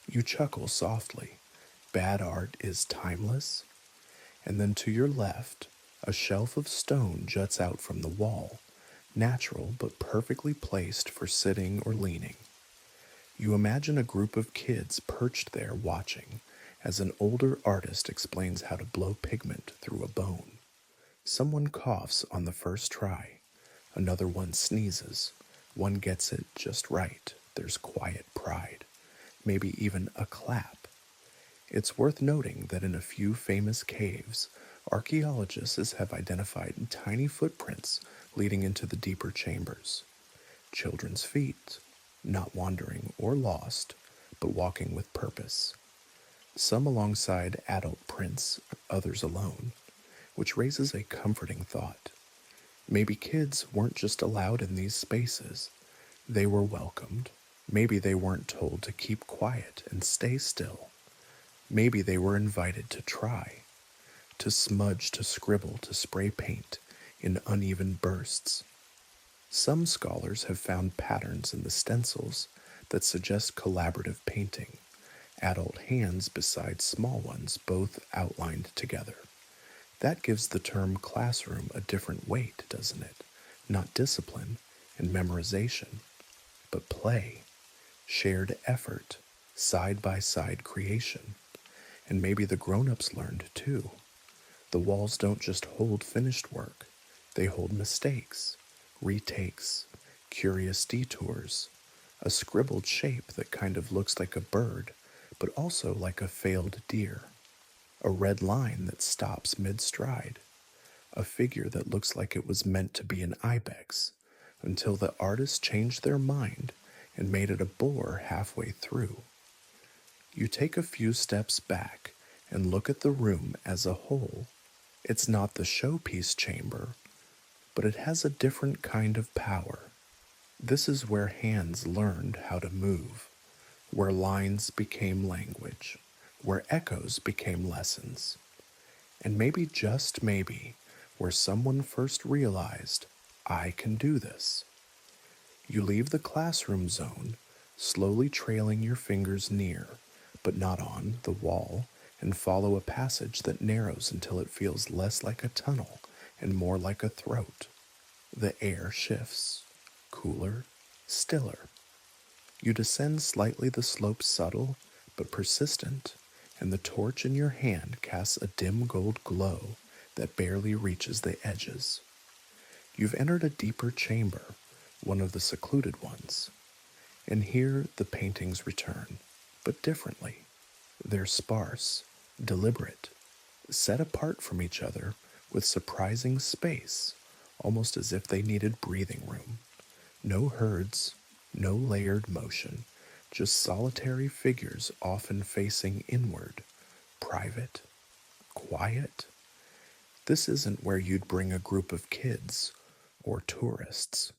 You chuckle softly. Bad art is timeless. And then to your left, a shelf of stone juts out from the wall, natural but perfectly placed for sitting or leaning. You imagine a group of kids perched there watching as an older artist explains how to blow pigment through a bone. Someone coughs on the first try, another one sneezes, one gets it just right, there's quiet pride, maybe even a clap. It's worth noting that in a few famous caves, archaeologists have identified tiny footprints leading into the deeper chambers. Children's feet, not wandering or lost, but walking with purpose. Some alongside adult prints, others alone, which raises a comforting thought. Maybe kids weren't just allowed in these spaces, they were welcomed. Maybe they weren't told to keep quiet and stay still. Maybe they were invited to try, to smudge, to scribble, to spray paint in uneven bursts. Some scholars have found patterns in the stencils that suggest collaborative painting, adult hands beside small ones, both outlined together. That gives the term classroom a different weight, doesn't it? Not discipline and memorization, but play, shared effort, side-by-side creation. And maybe the grown-ups learned too. The walls don't just hold finished work, they hold mistakes, retakes, curious detours, a scribbled shape that kind of looks like a bird, but also like a failed deer, a red line that stops mid-stride, a figure that looks like it was meant to be an ibex, until the artist changed their mind and made it a boar halfway through. You take a few steps back and look at the room as a whole. It's not the showpiece chamber, but it has a different kind of power. This is where hands learned how to move, where lines became language, where echoes became lessons, and maybe, just maybe, where someone first realized, I can do this. You leave the classroom zone, slowly trailing your fingers near, but not on, the wall, and follow a passage that narrows until it feels less like a tunnel and more like a throat. The air shifts, cooler, stiller. You descend slightly, the slope subtle but persistent, and the torch in your hand casts a dim gold glow that barely reaches the edges. You've entered a deeper chamber, one of the secluded ones, and here the paintings return, but differently. They're sparse, deliberate, set apart from each other with surprising space, almost as if they needed breathing room. No herds, no layered motion, just solitary figures often facing inward, private, quiet. This isn't where you'd bring a group of kids, or tourists,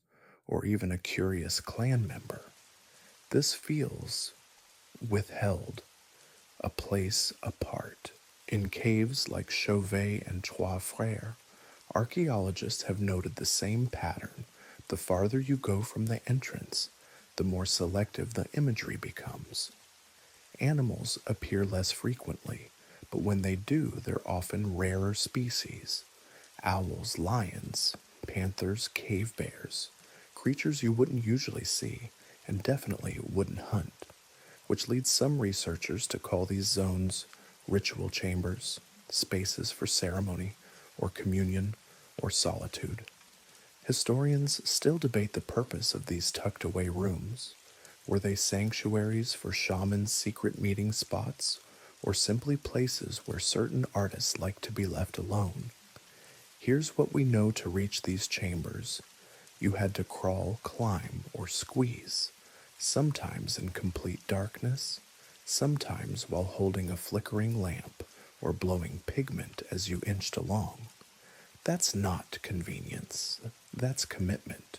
or even a curious clan member. This feels withheld, a place apart. In caves like Chauvet and Trois Frères, archaeologists have noted the same pattern. The farther you go from the entrance, the more selective the imagery becomes. Animals appear less frequently, but when they do, they're often rarer species. Owls, lions, panthers, cave bears, creatures you wouldn't usually see and definitely wouldn't hunt, which leads some researchers to call these zones ritual chambers, spaces for ceremony or communion or solitude. Historians still debate the purpose of these tucked away rooms. Were they sanctuaries for shamans' secret meeting spots, or simply places where certain artists like to be left alone? Here's what we know to reach these chambers. You had to crawl, climb, or squeeze, sometimes in complete darkness, sometimes while holding a flickering lamp or blowing pigment as you inched along. That's not convenience, that's commitment.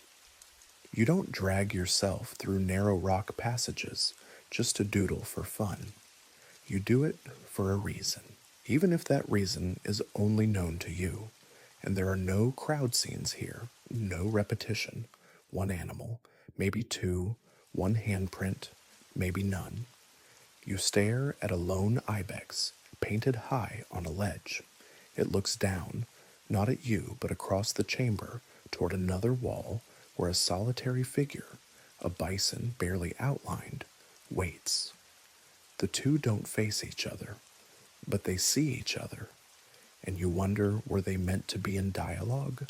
You don't drag yourself through narrow rock passages just to doodle for fun. You do it for a reason, even if that reason is only known to you. And there are no crowd scenes here, no repetition. One animal, maybe two, one handprint, maybe none. You stare at a lone ibex, painted high on a ledge. It looks down, not at you, but across the chamber toward another wall where a solitary figure, a bison barely outlined, waits. The two don't face each other, but they see each other, and you wonder, were they meant to be in dialogue?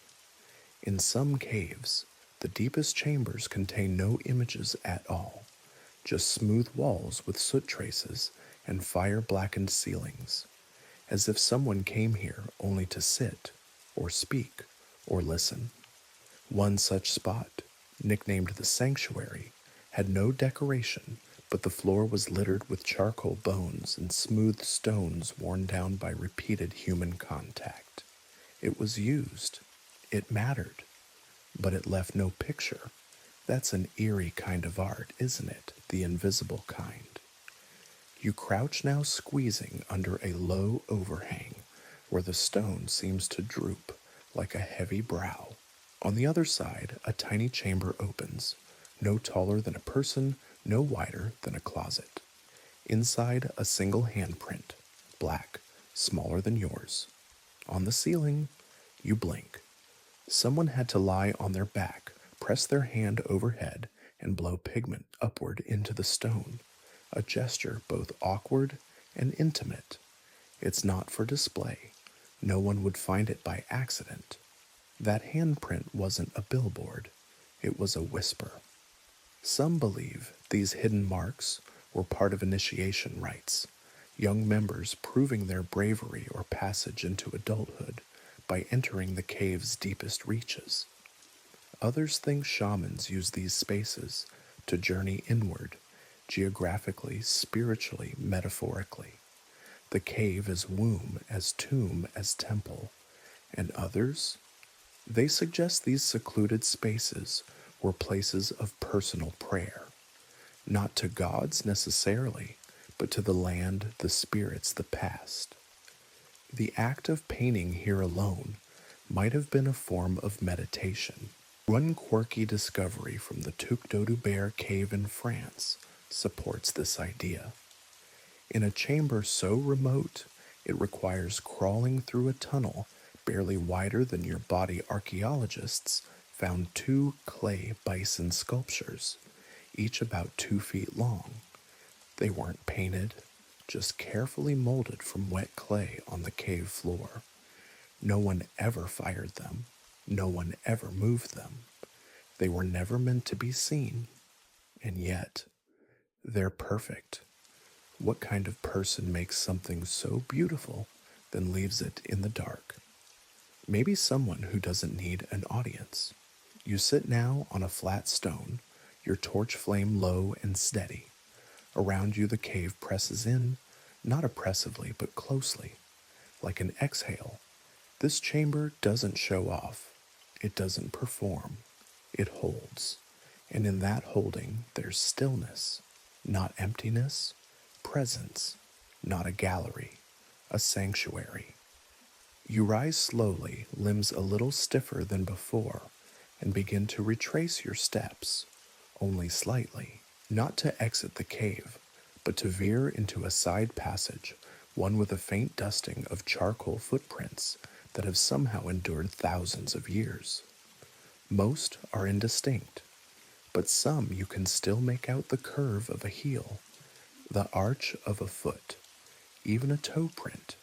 In some caves, the deepest chambers contain no images at all, just smooth walls with soot traces and fire-blackened ceilings, as if someone came here only to sit, or speak, or listen. One such spot, nicknamed the Sanctuary, had no decoration, but the floor was littered with charcoal bones and smooth stones worn down by repeated human contact. It was used. It mattered. But it left no picture. That's an eerie kind of art, isn't it? The invisible kind. You crouch now, squeezing under a low overhang where the stone seems to droop like a heavy brow. On the other side, a tiny chamber opens, no taller than a person, no wider than a closet. Inside, a single handprint, black, smaller than yours. On the ceiling, you blink. Someone had to lie on their back, press their hand overhead, and blow pigment upward into the stone, a gesture both awkward and intimate. It's not for display. No one would find it by accident. That handprint wasn't a billboard, it was a whisper. Some believe these hidden marks were part of initiation rites, young members proving their bravery or passage into adulthood by entering the cave's deepest reaches. Others think shamans use these spaces to journey inward, geographically, spiritually, metaphorically. The cave as womb, as tomb, as temple. And others? They suggest these secluded spaces were places of personal prayer, not to gods necessarily, but to the land, the spirits, the past. The act of painting here alone might have been a form of meditation. One quirky discovery from the Tuc-Dodoubert cave in France supports this idea. In a chamber so remote, it requires crawling through a tunnel barely wider than your body. Archaeologists found 2 clay bison sculptures, each about 2 feet long. They weren't painted, just carefully molded from wet clay on the cave floor. No one ever fired them. No one ever moved them. They were never meant to be seen. And yet, they're perfect. What kind of person makes something so beautiful, then leaves it in the dark? Maybe someone who doesn't need an audience. You sit now on a flat stone, your torch flame low and steady. Around you the cave presses in, not oppressively but closely, like an exhale. This chamber doesn't show off. It doesn't perform. It holds. And in that holding, there's stillness, not emptiness, presence, not a gallery, a sanctuary. You rise slowly, limbs a little stiffer than before, and begin to retrace your steps, only slightly, not to exit the cave, but to veer into a side passage, one with a faint dusting of charcoal footprints that have somehow endured thousands of years. Most are indistinct, but some you can still make out the curve of a heel, the arch of a foot, even a toe print.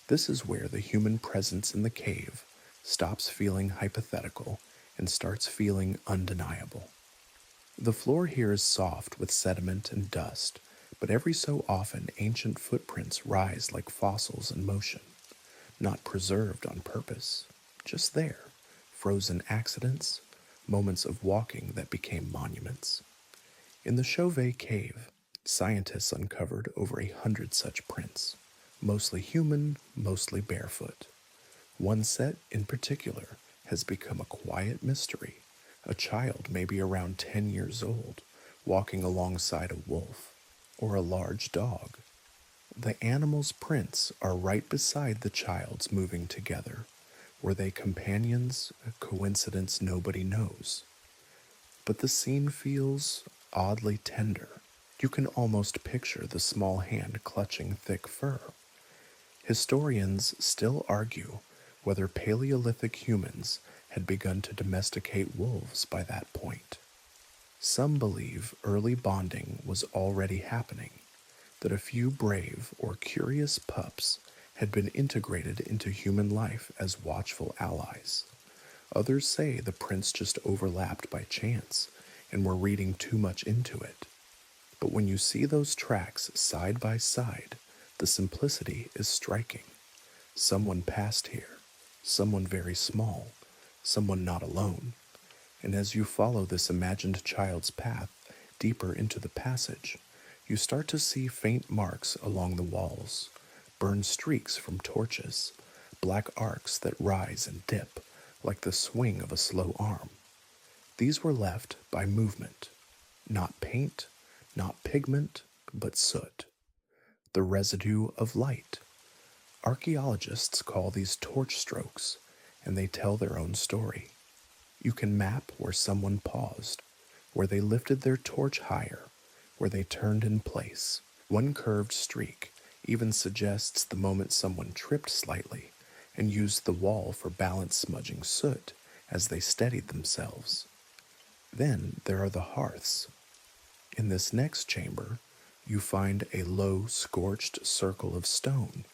This is where the human presence in the cave stops feeling hypothetical and starts feeling undeniable. The floor here is soft with sediment and dust, but every so often ancient footprints rise like fossils in motion, not preserved on purpose, just there, frozen accidents, moments of walking that became monuments. In the Chauvet cave, scientists uncovered over 100 such prints, mostly human, mostly barefoot. One set in particular has become a quiet mystery. A child, maybe around 10 years old, walking alongside a wolf or a large dog. The animal's prints are right beside the child's moving together. Were they companions? A coincidence nobody knows. But the scene feels oddly tender. You can almost picture the small hand clutching thick fur. Historians still argue whether Paleolithic humans had begun to domesticate wolves by that point. Some believe early bonding was already happening, that a few brave or curious pups had been integrated into human life as watchful allies. Others say the prints just overlapped by chance and were reading too much into it. But when you see those tracks side by side, the simplicity is striking. Someone passed here, someone very small, someone not alone. And as you follow this imagined child's path deeper into the passage, you start to see faint marks along the walls, burned streaks from torches, black arcs that rise and dip like the swing of a slow arm. These were left by movement, not paint, not pigment, but soot, the residue of light. Archaeologists call these torch strokes, and they tell their own story. You can map where someone paused, where they lifted their torch higher, where they turned in place. One curved streak even suggests the moment someone tripped slightly and used the wall for balance, smudging soot as they steadied themselves. Then there are the hearths. In this next chamber, you find a low, scorched circle of stone,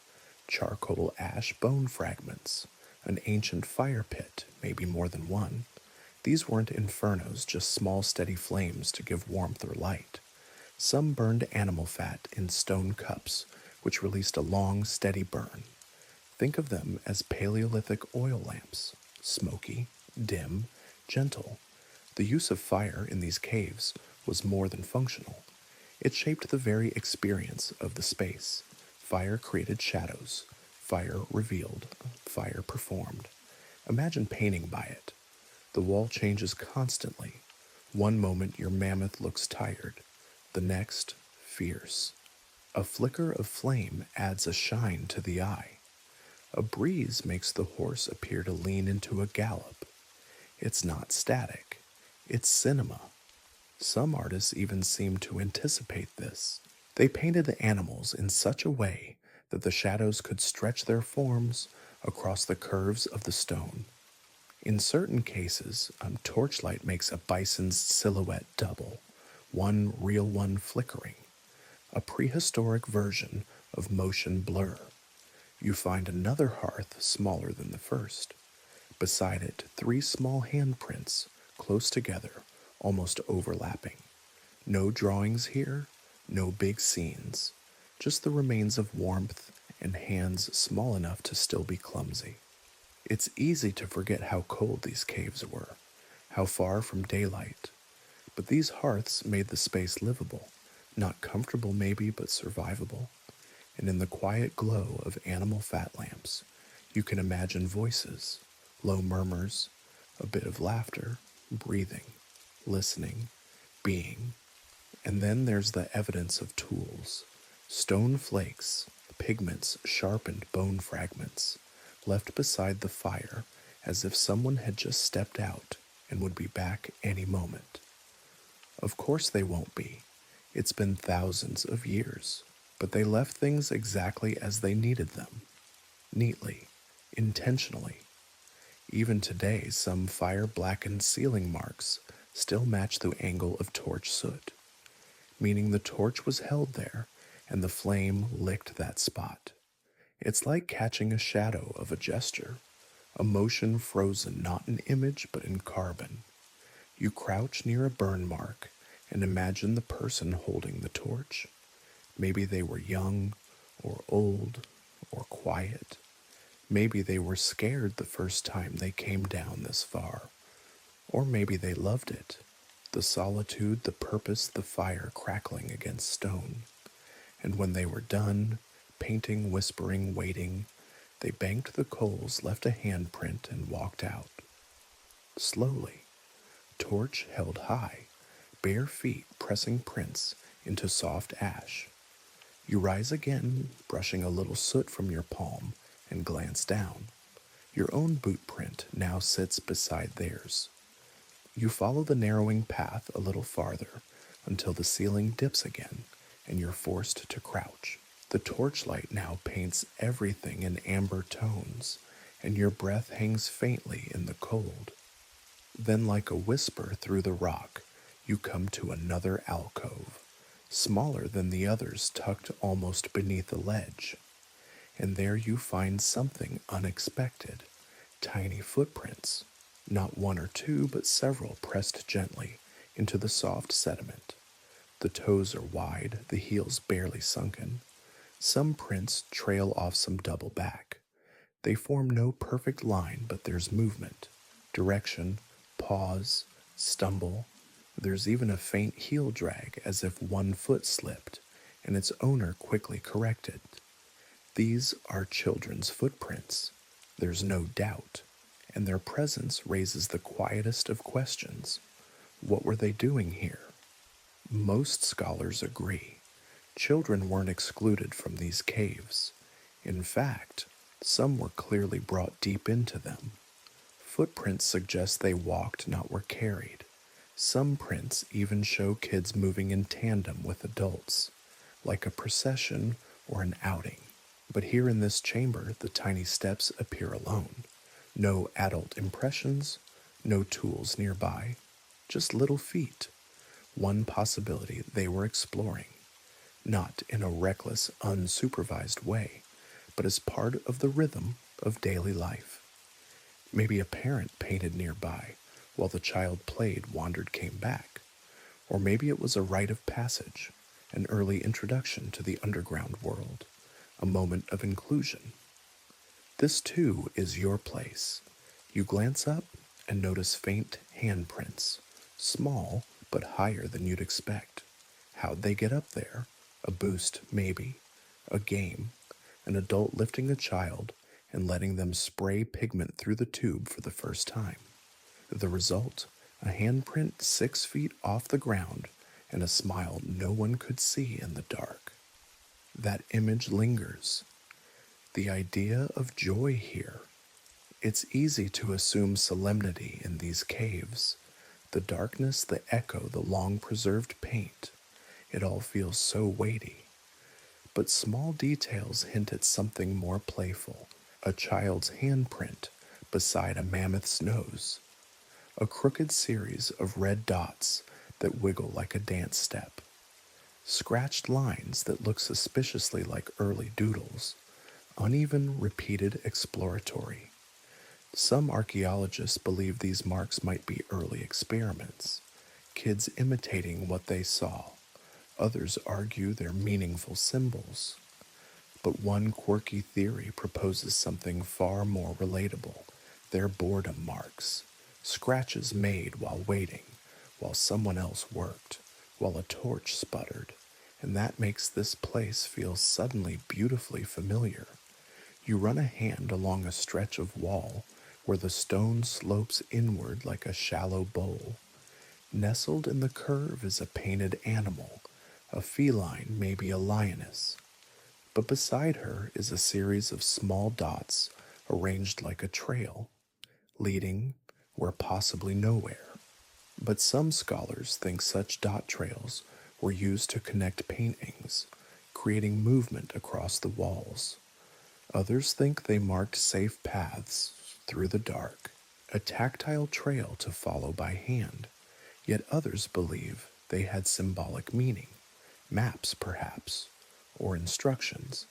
charcoal ash bone fragments, an ancient fire pit, maybe more than one. These weren't infernos, just small steady flames to give warmth or light. Some burned animal fat in stone cups, which released a long, steady burn. Think of them as Paleolithic oil lamps, smoky, dim, gentle. The use of fire in these caves was more than functional. It shaped the very experience of the space. Fire created shadows. Fire revealed. Fire performed. Imagine painting by it. The wall changes constantly. One moment your mammoth looks tired, the next, fierce. A flicker of flame adds a shine to the eye. A breeze makes the horse appear to lean into a gallop. It's not static, it's cinema. Some artists even seem to anticipate this. They painted the animals in such a way that the shadows could stretch their forms across the curves of the stone. In certain cases, torchlight makes a bison's silhouette double, one real one flickering, a prehistoric version of motion blur. You find another hearth smaller than the first. Beside it, three small handprints, close together, almost overlapping. No drawings here, no big scenes, just the remains of warmth and hands small enough to still be clumsy. It's easy to forget how cold these caves were, how far from daylight. But these hearths made the space livable, not comfortable maybe, but survivable. And in the quiet glow of animal fat lamps, you can imagine voices, low murmurs, a bit of laughter, breathing, listening, being. And then there's the evidence of tools, stone flakes, pigments, sharpened bone fragments, left beside the fire as if someone had just stepped out and would be back any moment. Of course they won't be. It's been thousands of years, but they left things exactly as they needed them, neatly, intentionally. Even today, some fire-blackened ceiling marks still match the angle of torch soot, meaning the torch was held there and the flame licked that spot. It's like catching a shadow of a gesture, a motion frozen not in image but in carbon. You crouch near a burn mark and imagine the person holding the torch. Maybe they were young or old or quiet. Maybe they were scared the first time they came down this far. Or maybe they loved it, the solitude, the purpose, the fire crackling against stone. And when they were done, painting, whispering, waiting, they banked the coals, left a handprint, and walked out. Slowly, torch held high, bare feet pressing prints into soft ash. You rise again, brushing a little soot from your palm, and glance down. Your own boot print now sits beside theirs. You follow the narrowing path a little farther until the ceiling dips again, and you're forced to crouch. The torchlight now paints everything in amber tones, and your breath hangs faintly in the cold. Then, like a whisper through the rock, you come to another alcove, smaller than the others, tucked almost beneath a ledge. And there you find something unexpected, tiny footprints, not one or two, but several pressed gently into the soft sediment. The toes are wide, the heels barely sunken. Some prints trail off some double back. They form no perfect line, but there's movement, direction, pause, stumble. There's even a faint heel drag as if one foot slipped, and its owner quickly corrected. These are children's footprints, there's no doubt, and their presence raises the quietest of questions. What were they doing here? Most scholars agree. Children weren't excluded from these caves. In fact, some were clearly brought deep into them. Footprints suggest they walked, not were carried. Some prints even show kids moving in tandem with adults, like a procession or an outing. But here in this chamber, the tiny steps appear alone. No adult impressions, no tools nearby, just little feet. One possibility they were exploring, not in a reckless, unsupervised way, but as part of the rhythm of daily life. Maybe a parent painted nearby while the child played, wandered, came back. Or maybe it was a rite of passage, an early introduction to the underground world, a moment of inclusion. This too is your place. You glance up and notice faint handprints, small but higher than you'd expect. How'd they get up there? A boost, maybe. A game. An adult lifting a child and letting them spray pigment through the tube for the first time. The result? A handprint 6 feet off the ground and a smile no one could see in the dark. That image lingers. The idea of joy here. It's easy to assume solemnity in these caves. The darkness, the echo, the long preserved paint. It all feels so weighty. But small details hint at something more playful. A child's handprint beside a mammoth's nose. A crooked series of red dots that wiggle like a dance step. Scratched lines that look suspiciously like early doodles. Uneven, repeated, exploratory. Some archaeologists believe these marks might be early experiments, kids imitating what they saw. Others argue they're meaningful symbols. But one quirky theory proposes something far more relatable. They're boredom marks, scratches made while waiting, while someone else worked, while a torch sputtered, and that makes this place feel suddenly beautifully familiar. You run a hand along a stretch of wall where the stone slopes inward like a shallow bowl. Nestled in the curve is a painted animal, a feline, maybe a lioness. But beside her is a series of small dots arranged like a trail, leading where possibly nowhere. But some scholars think such dot trails were used to connect paintings, creating movement across the walls. Others think they marked safe paths through the dark, a tactile trail to follow by hand. Yet others believe they had symbolic meaning, maps perhaps, or instructions.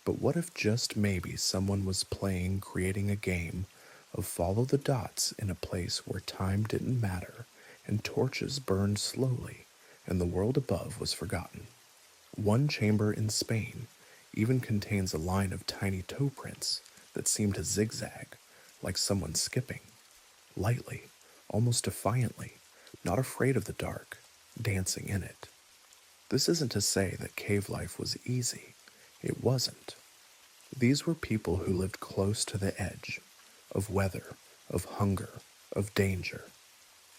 But what if just maybe someone was playing, creating a game of follow the dots in a place where time didn't matter and torches burned slowly and the world above was forgotten? One chamber in Spain even contains a line of tiny toe prints that seem to zigzag, like someone skipping, lightly, almost defiantly, not afraid of the dark, dancing in it. This isn't to say that cave life was easy. It wasn't. These were people who lived close to the edge, of weather, of hunger, of danger.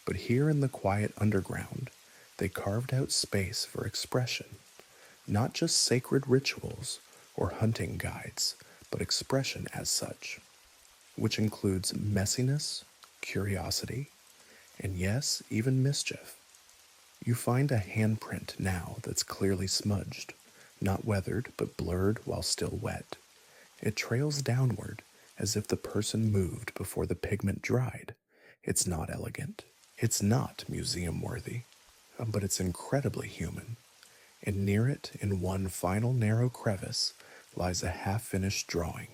But here in the quiet underground, they carved out space for expression, not just sacred rituals or hunting guides, but expression as such, which includes messiness, curiosity, and yes, even mischief. You find a handprint now that's clearly smudged, not weathered but blurred while still wet. It trails downward as if the person moved before the pigment dried. It's not elegant. It's not museum worthy, but it's incredibly human. And near it, in one final narrow crevice, lies a half-finished drawing,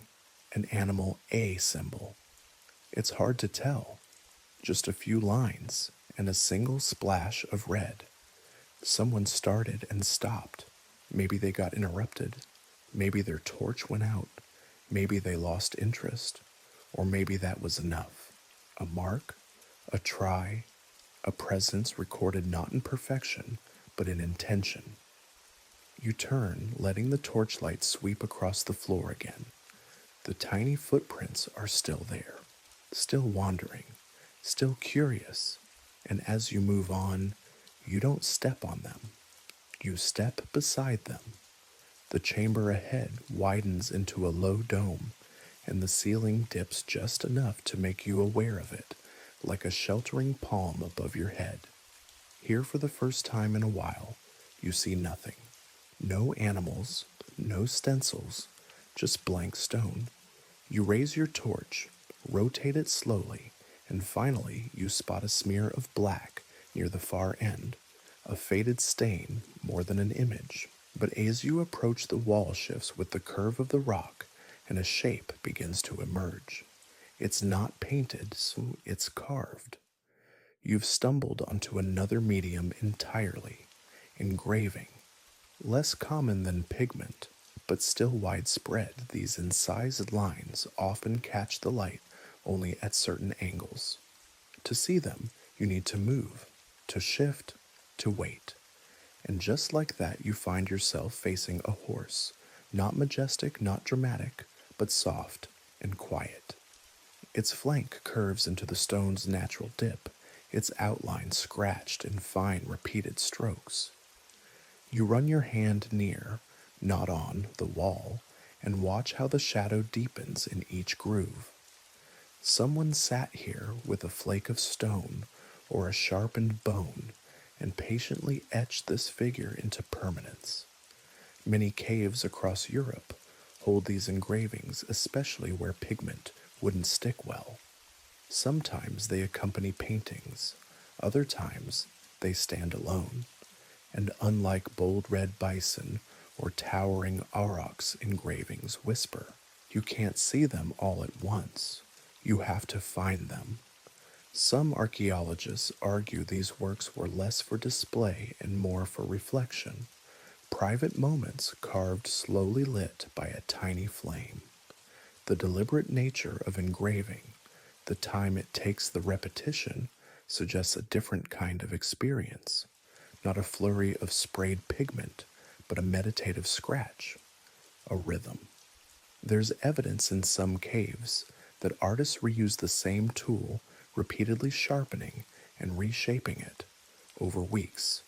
an animal A symbol. It's hard to tell. Just a few lines and a single splash of red. Someone started and stopped. Maybe they got interrupted. Maybe their torch went out. Maybe they lost interest. Or maybe that was enough. A mark, a try, a presence recorded not in perfection, but in intention. You turn, letting the torchlight sweep across the floor again. The tiny footprints are still there, still wandering, still curious, and as you move on, you don't step on them. You step beside them. The chamber ahead widens into a low dome, and the ceiling dips just enough to make you aware of it, like a sheltering palm above your head. Here for the first time in a while, you see nothing. No animals, no stencils, just blank stone. You raise your torch, rotate it slowly, and finally you spot a smear of black near the far end, a faded stain more than an image. But as you approach, the wall shifts with the curve of the rock, and a shape begins to emerge. It's not painted, so it's carved. You've stumbled onto another medium entirely, engraving. Less common than pigment, but still widespread, these incised lines often catch the light only at certain angles. To see them, you need to move, to shift, to wait. And just like that, you find yourself facing a horse, not majestic, not dramatic, but soft and quiet. Its flank curves into the stone's natural dip, its outline scratched in fine, repeated strokes. You run your hand near, not on, the wall, and watch how the shadow deepens in each groove. Someone sat here with a flake of stone or a sharpened bone and patiently etched this figure into permanence. Many caves across Europe hold these engravings, especially where pigment wouldn't stick well. Sometimes they accompany paintings, other times they stand alone. And unlike bold red bison or towering aurochs engravings whisper, you can't see them all at once. You have to find them. Some archaeologists argue these works were less for display and more for reflection, private moments carved slowly lit by a tiny flame. The deliberate nature of engraving, the time it takes, the repetition, suggests a different kind of experience. Not a flurry of sprayed pigment, but a meditative scratch, a rhythm. There's evidence in some caves that artists reuse the same tool, repeatedly sharpening and reshaping it over weeks.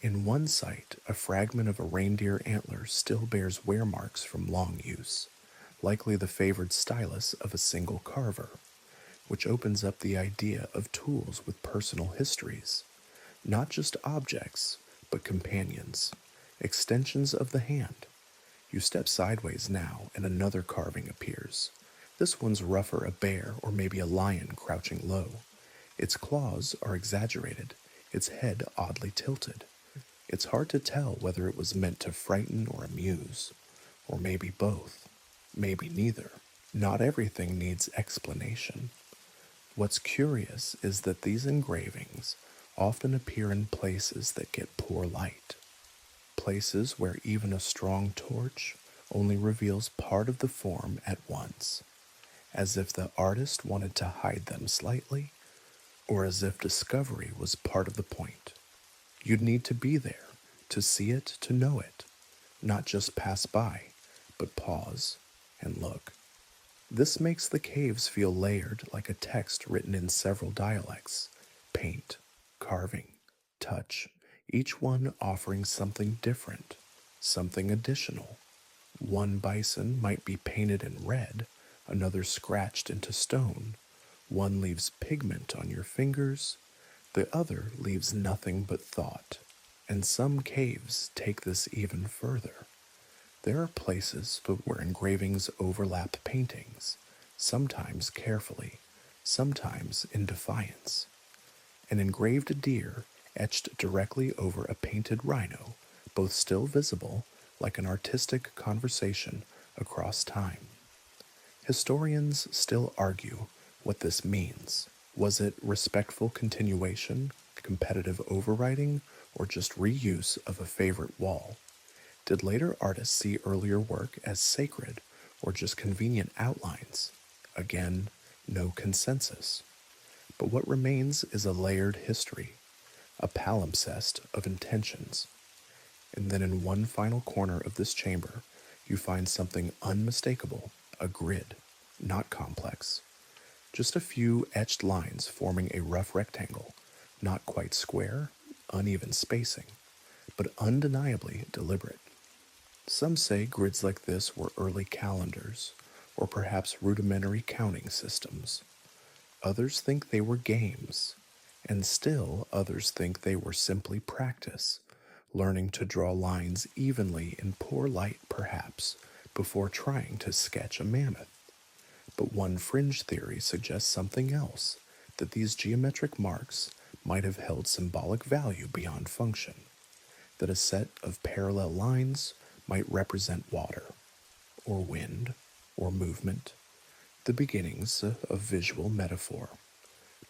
In one site, a fragment of a reindeer antler still bears wear marks from long use, likely the favored stylus of a single carver, which opens up the idea of tools with personal histories. Not just objects, but companions, extensions of the hand. You step sideways now, and another carving appears. This one's rougher, a bear or maybe a lion crouching low. Its claws are exaggerated, its head oddly tilted. It's hard to tell whether it was meant to frighten or amuse, or maybe both, maybe neither. Not everything needs explanation. What's curious is that these engravings often appear in places that get poor light, places where even a strong torch only reveals part of the form at once, as if the artist wanted to hide them slightly, or as if discovery was part of the point. You'd need to be there, to see it, to know it, not just pass by, but pause and look. This makes the caves feel layered, like a text written in several dialects: paint, carving, touch, each one offering something different, something additional. One bison might be painted in red, another scratched into stone. One leaves pigment on your fingers, the other leaves nothing but thought. And some caves take this even further. There are places where engravings overlap paintings, sometimes carefully, sometimes in defiance. An engraved deer etched directly over a painted rhino, both still visible, like an artistic conversation across time. Historians still argue what this means. Was it respectful continuation, competitive overwriting, or just reuse of a favorite wall? Did later artists see earlier work as sacred or just convenient outlines? Again, no consensus. But what remains is a layered history, a palimpsest of intentions. And then in one final corner of this chamber, you find something unmistakable, a grid, not complex. Just a few etched lines forming a rough rectangle, not quite square, uneven spacing, but undeniably deliberate. Some say grids like this were early calendars, or perhaps rudimentary counting systems. Others think they were games, and still others think they were simply practice, learning to draw lines evenly in poor light perhaps, before trying to sketch a mammoth. But one fringe theory suggests something else, that these geometric marks might have held symbolic value beyond function, that a set of parallel lines might represent water, or wind, or movement, the beginnings of visual metaphor,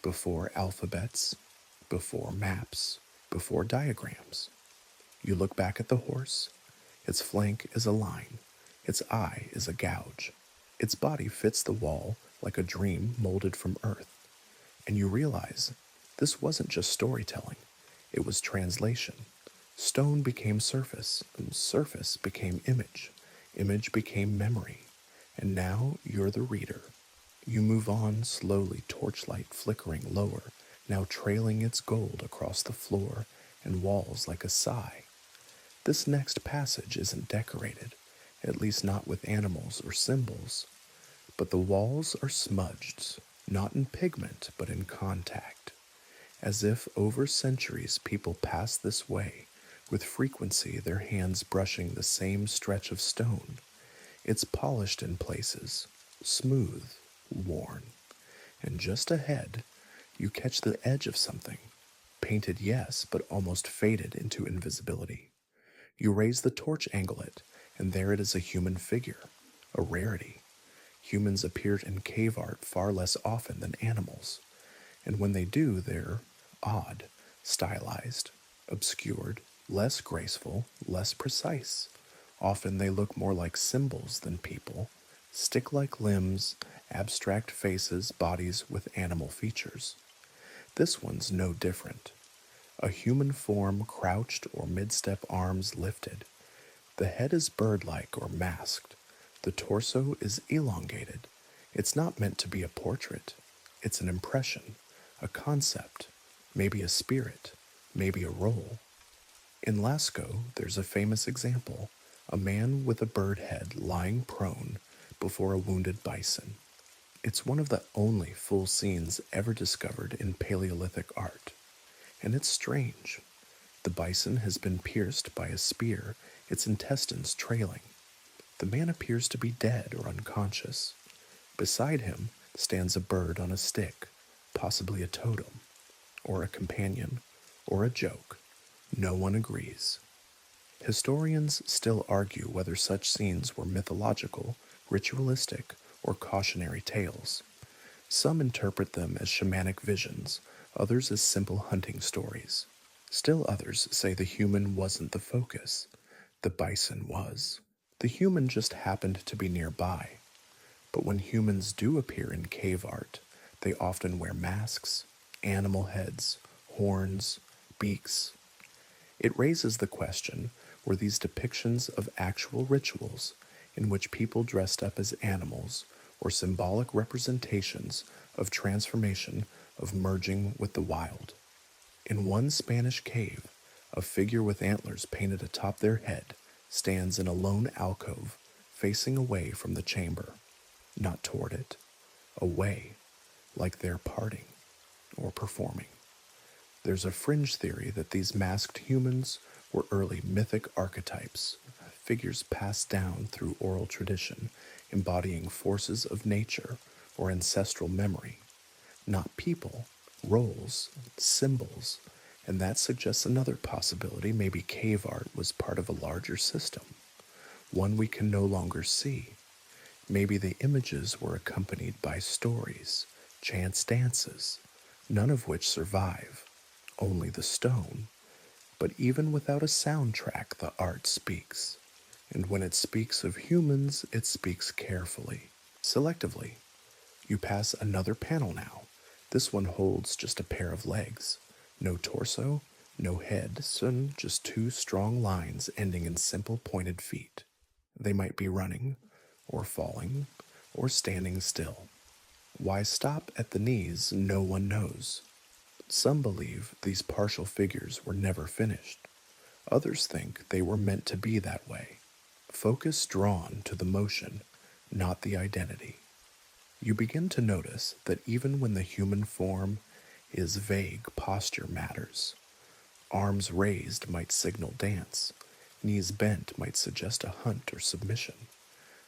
before alphabets, before maps, before diagrams. You look back at the horse. Its flank is a line, its eye is a gouge, its body fits the wall like a dream molded from earth. And you realize this wasn't just storytelling, it was translation. Stone became surface, and surface became image, image became memory, and now you're the reader. You move on slowly, torchlight flickering lower, now trailing its gold across the floor and walls like a sigh. This next passage isn't decorated, at least not with animals or symbols, but the walls are smudged, not in pigment but in contact, as if over centuries people passed this way, with frequency their hands brushing the same stretch of stone. It's polished in places, smooth, worn, and just ahead you catch the edge of something, painted yes, but almost faded into invisibility. You raise the torch, angle it, and there it is, a human figure, a rarity. Humans appear in cave art far less often than animals, and when they do, they're odd, stylized, obscured, less graceful, less precise. Often they look more like symbols than people, stick-like limbs, abstract faces, bodies with animal features. This one's no different. A human form crouched or mid-step, arms lifted. The head is bird-like or masked. The torso is elongated. It's not meant to be a portrait. It's an impression, a concept, maybe a spirit, maybe a role. In Lascaux, there's a famous example, a man with a bird head lying prone before a wounded bison. It's one of the only full scenes ever discovered in Paleolithic art. And it's strange. The bison has been pierced by a spear, its intestines trailing. The man appears to be dead or unconscious. Beside him stands a bird on a stick, possibly a totem, or a companion, or a joke. No one agrees. Historians still argue whether such scenes were mythological, ritualistic, or cautionary tales. Some interpret them as shamanic visions, others as simple hunting stories. Still others say the human wasn't the focus. The bison was. The human just happened to be nearby. But when humans do appear in cave art, they often wear masks, animal heads, horns, beaks. It raises the question, were these depictions of actual rituals in which people dressed up as animals, or symbolic representations of transformation, of merging with the wild? In one Spanish cave, a figure with antlers painted atop their head stands in a lone alcove, facing away from the chamber, not toward it, away, like they're parting or performing. There's a fringe theory that these masked humans were early mythic archetypes, figures passed down through oral tradition, embodying forces of nature or ancestral memory, not people, roles, symbols, and that suggests another possibility. Maybe cave art was part of a larger system, one we can no longer see. Maybe the images were accompanied by stories, chance dances, none of which survive, only the stone. But even without a soundtrack, the art speaks. And when it speaks of humans, it speaks carefully, selectively. You pass another panel now. This one holds just a pair of legs. No torso, no head, so just two strong lines ending in simple pointed feet. They might be running, or falling, or standing still. Why stop at the knees, no one knows. Some believe these partial figures were never finished. Others think they were meant to be that way. Focus drawn to the motion, not the identity. You begin to notice that even when the human form is vague, posture matters. Arms raised might signal dance. Knees bent might suggest a hunt or submission.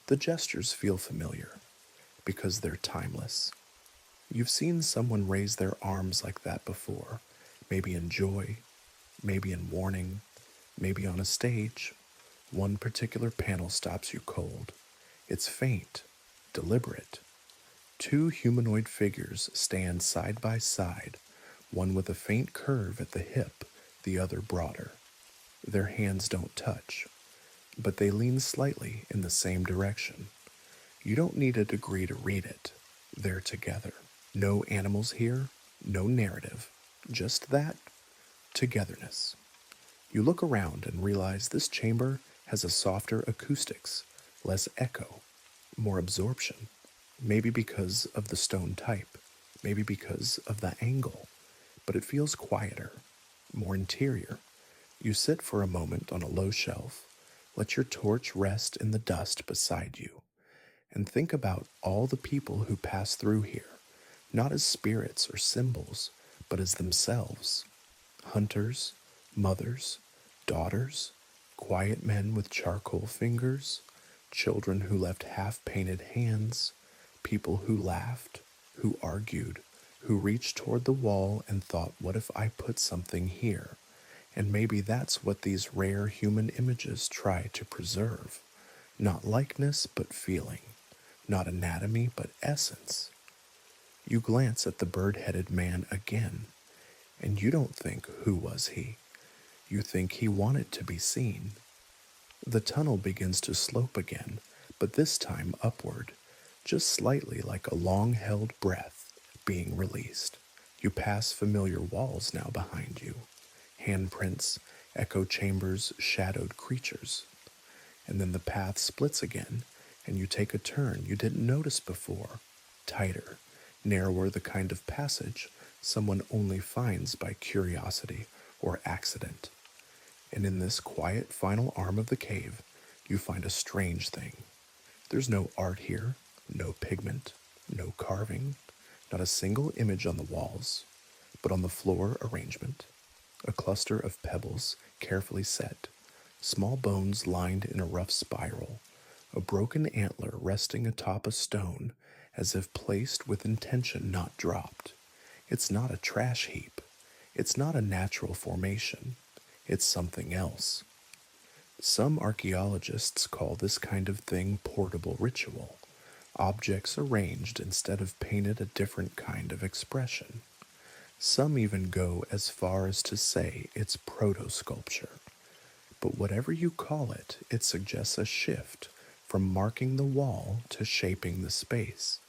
The gestures feel familiar because they're timeless. You've seen someone raise their arms like that before, maybe in joy, maybe in warning, maybe on a stage. One particular panel stops you cold. It's faint, deliberate. Two humanoid figures stand side by side, one with a faint curve at the hip, the other broader. Their hands don't touch, but they lean slightly in the same direction. You don't need a degree to read it. They're together. No animals here, no narrative. Just that togetherness. You look around and realize this chamber has a softer acoustics, less echo, more absorption. Maybe because of the stone type, maybe because of the angle, but it feels quieter, more interior. You sit for a moment on a low shelf, let your torch rest in the dust beside you, and think about all the people who pass through here, not as spirits or symbols, but as themselves. Hunters, mothers, daughters, quiet men with charcoal fingers, children who left half-painted hands, people who laughed, who argued, who reached toward the wall and thought, what if I put something here? And maybe that's what these rare human images try to preserve. Not likeness, but feeling. Not anatomy, but essence. You glance at the bird-headed man again, and you don't think, who was he? You think he wanted to be seen. The tunnel begins to slope again, but this time upward, just slightly like a long-held breath being released. You pass familiar walls now behind you. Handprints, echo chambers, shadowed creatures. And then the path splits again, and you take a turn you didn't notice before. Tighter, narrower, the kind of passage someone only finds by curiosity or accident. And in this quiet final arm of the cave, you find a strange thing. There's no art here, no pigment, no carving, not a single image on the walls, but on the floor arrangement, a cluster of pebbles carefully set, small bones lined in a rough spiral, a broken antler resting atop a stone as if placed with intention, not dropped. It's not a trash heap. It's not a natural formation. It's something else. Some archaeologists call this kind of thing portable ritual, objects arranged instead of painted a different kind of expression. Some even go as far as to say it's proto-sculpture. But whatever you call it, it suggests a shift from marking the wall to shaping the space.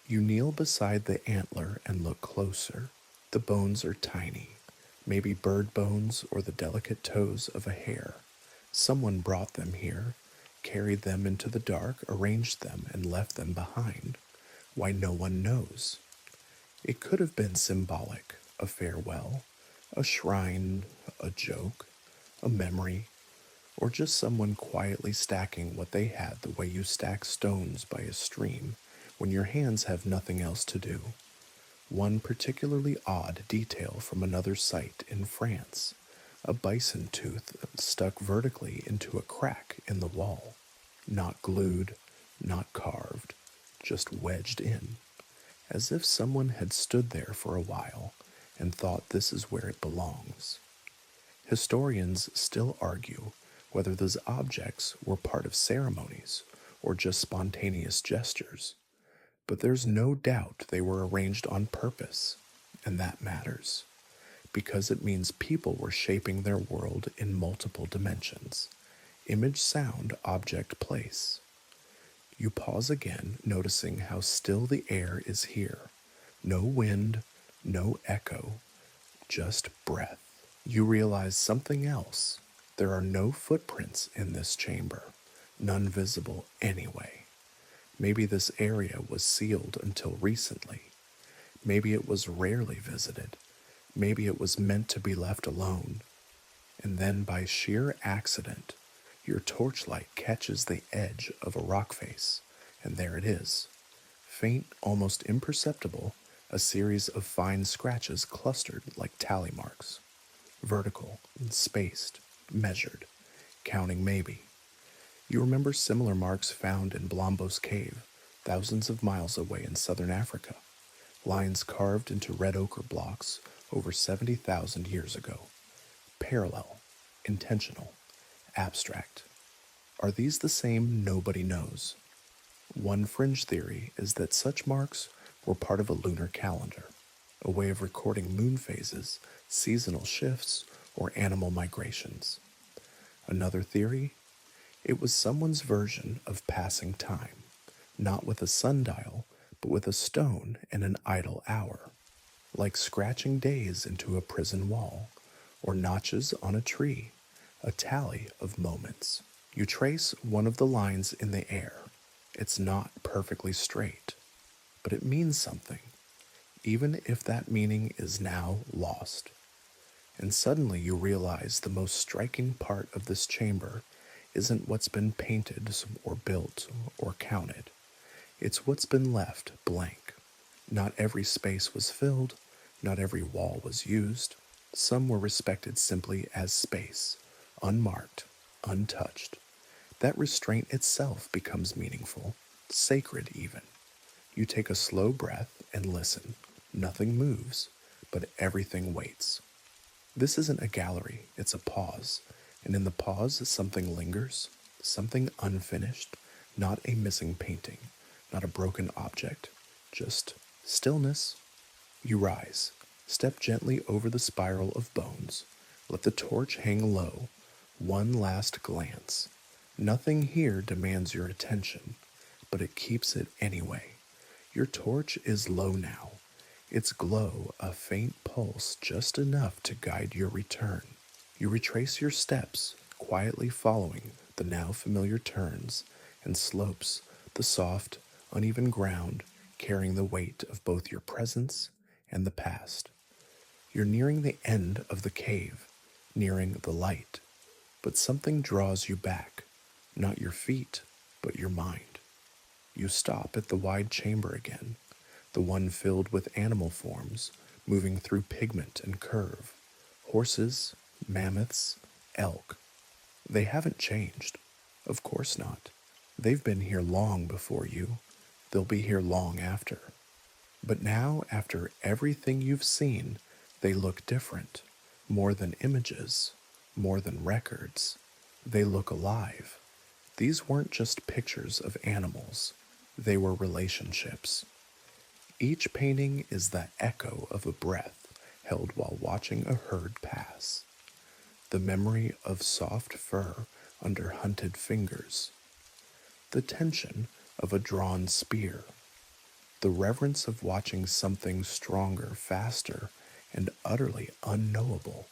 You kneel beside the antler and look closer. The bones are tiny, maybe bird bones or the delicate toes of a hare. Someone brought them here, carried them into the dark, arranged them, and left them behind. Why, no one knows. It could have been symbolic, a farewell, a shrine, a joke, a memory, or just someone quietly stacking what they had the way you stack stones by a stream when your hands have nothing else to do. One particularly odd detail from another site in France, a bison tooth stuck vertically into a crack in the wall, not glued, not carved, just wedged in, as if someone had stood there for a while and thought this is where it belongs. Historians still argue whether those objects were part of ceremonies or just spontaneous gestures, but there's no doubt they were arranged on purpose, and that matters, because it means people were shaping their world in multiple dimensions: image, sound, object, place. You pause again, noticing how still the air is here. No wind, no echo, just breath. You realize something else. There are no footprints in this chamber, none visible anyway. Maybe this area was sealed until recently. Maybe it was rarely visited. Maybe it was meant to be left alone. And then by sheer accident, your torchlight catches the edge of a rock face, and there it is. Faint, almost imperceptible, a series of fine scratches clustered like tally marks. Vertical, spaced, measured, counting maybe. You remember similar marks found in Blombos Cave, thousands of miles away in southern Africa. Lines carved into red ochre blocks over 70,000 years ago. Parallel, intentional, abstract. Are these the same? Nobody knows. One fringe theory is that such marks were part of a lunar calendar, a way of recording moon phases, seasonal shifts, or animal migrations. Another theory, it was someone's version of passing time, not with a sundial, but with a stone and an idle hour, like scratching days into a prison wall, or notches on a tree, a tally of moments. You trace one of the lines in the air. It's not perfectly straight, but it means something, even if that meaning is now lost. And suddenly you realize the most striking part of this chamber isn't what's been painted or built or counted. It's what's been left blank. Not every space was filled, not every wall was used. Some were respected simply as space, unmarked, untouched. That restraint itself becomes meaningful, sacred even. You take a slow breath and listen. Nothing moves, but everything waits. This isn't a gallery, it's a pause. And in the pause, something lingers, something unfinished, not a missing painting, not a broken object, just stillness. You rise, step gently over the spiral of bones, let the torch hang low, one last glance. Nothing here demands your attention, but it keeps it anyway. Your torch is low now, its glow a faint pulse just enough to guide your return. You retrace your steps, quietly following the now familiar turns and slopes, the soft, uneven ground carrying the weight of both your presence and the past. You're nearing the end of the cave, nearing the light, but something draws you back, not your feet, but your mind. You stop at the wide chamber again, the one filled with animal forms, moving through pigment and curve. Horses, mammoths, elk. They haven't changed. Of course not. They've been here long before you. They'll be here long after. But now, after everything you've seen, they look different. More than images, more than records. They look alive. These weren't just pictures of animals. They were relationships. Each painting is the echo of a breath held while watching a herd pass. The memory of soft fur under hunted fingers. The tension of a drawn spear. The reverence of watching something stronger, faster, and utterly unknowable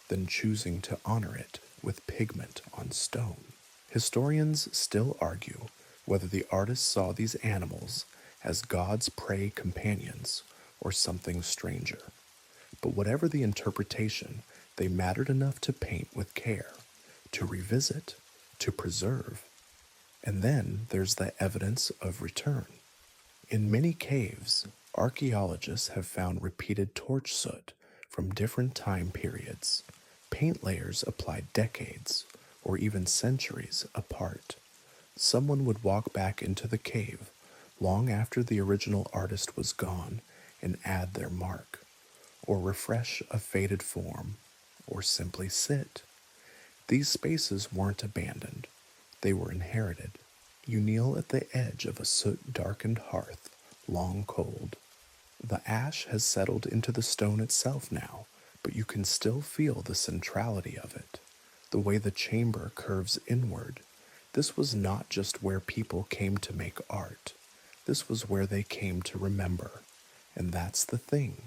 than choosing to honor it with pigment on stone. Historians still argue whether the artist saw these animals as God's prey companions or something stranger. But whatever the interpretation, they mattered enough to paint with care, to revisit, to preserve. And then there's the evidence of return. In many caves, archaeologists have found repeated torch soot from different time periods, paint layers applied decades or even centuries apart. Someone would walk back into the cave long after the original artist was gone and add their mark, or refresh a faded form, or simply sit. These spaces weren't abandoned, they were inherited. You kneel at the edge of a soot-darkened hearth, long cold. The ash has settled into the stone itself now, but you can still feel the centrality of it, the way the chamber curves inward. This was not just where people came to make art. This was where they came to remember. And that's the thing.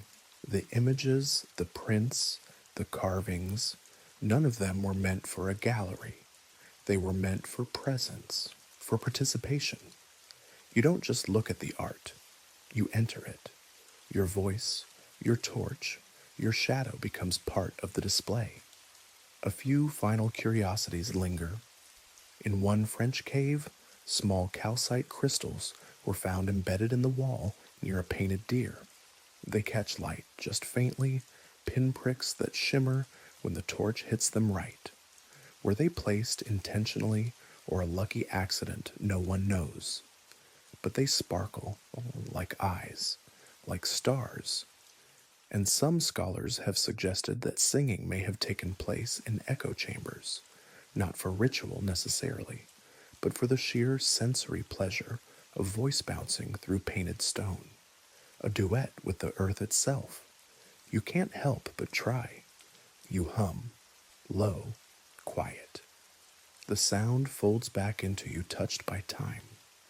The images, the prints, the carvings, none of them were meant for a gallery. They were meant for presence, for participation. You don't just look at the art, you enter it. Your voice, your torch, your shadow becomes part of the display. A few final curiosities linger. In one French cave, small calcite crystals were found embedded in the wall near a painted deer. They catch light just faintly, pinpricks that shimmer when the torch hits them right. Were they placed intentionally or a lucky accident, no one knows. But they sparkle like eyes, like stars. And some scholars have suggested that singing may have taken place in echo chambers, not for ritual necessarily, but for the sheer sensory pleasure a voice bouncing through painted stone, a duet with the earth itself. You can't help but try. You hum, low, quiet. The sound folds back into you, touched by time,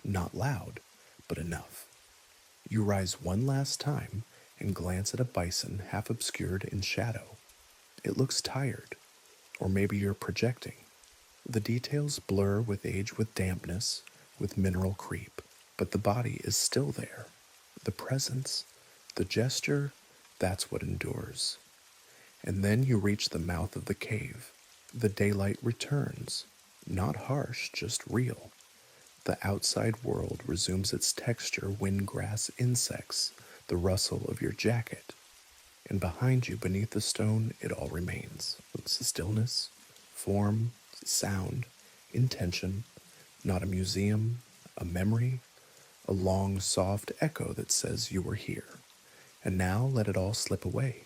not loud, but enough. You rise one last time and glance at a bison half obscured in shadow. It looks tired, or maybe you're projecting. The details blur with age, with dampness, with mineral creep, but the body is still there. The presence, the gesture, that's what endures. And then you reach the mouth of the cave. The daylight returns, not harsh, just real. The outside world resumes its texture, wind, grass, insects, the rustle of your jacket. And behind you, beneath the stone, it all remains. Stillness, form, sound, intention, not a museum, a memory, a long, soft echo that says you were here. And now let it all slip away.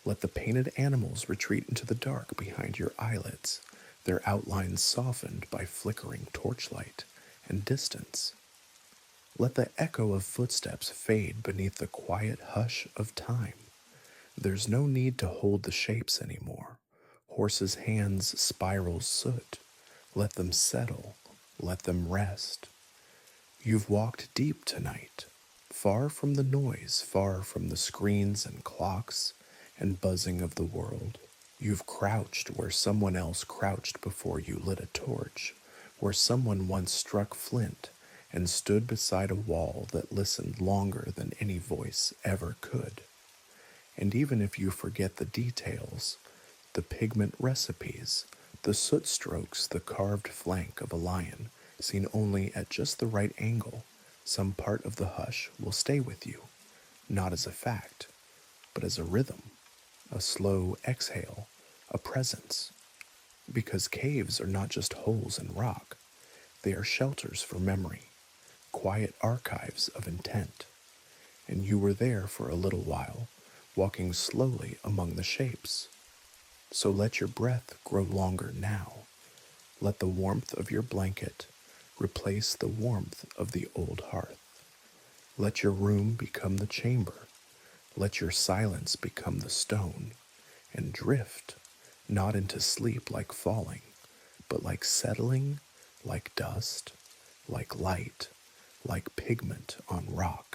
Let the painted animals retreat into the dark behind your eyelids, their outlines softened by flickering torchlight and distance. Let the echo of footsteps fade beneath the quiet hush of time. There's no need to hold the shapes anymore. Horses' hands spiral soot. Let them settle. Let them rest. You've walked deep tonight, far from the noise, far from the screens and clocks and buzzing of the world. You've crouched where someone else crouched before you lit a torch, where someone once struck flint and stood beside a wall that listened longer than any voice ever could. And even if you forget the details, the pigment recipes, the soot strokes, the carved flank of a lion, seen only at just the right angle, some part of the hush will stay with you, not as a fact, but as a rhythm, a slow exhale, a presence. Because caves are not just holes in rock, they are shelters for memory, quiet archives of intent. And you were there for a little while, walking slowly among the shapes. So let your breath grow longer now. Let the warmth of your blanket replace the warmth of the old hearth. Let your room become the chamber. Let your silence become the stone, and drift, not into sleep like falling, but like settling, like dust, like light, like pigment on rock.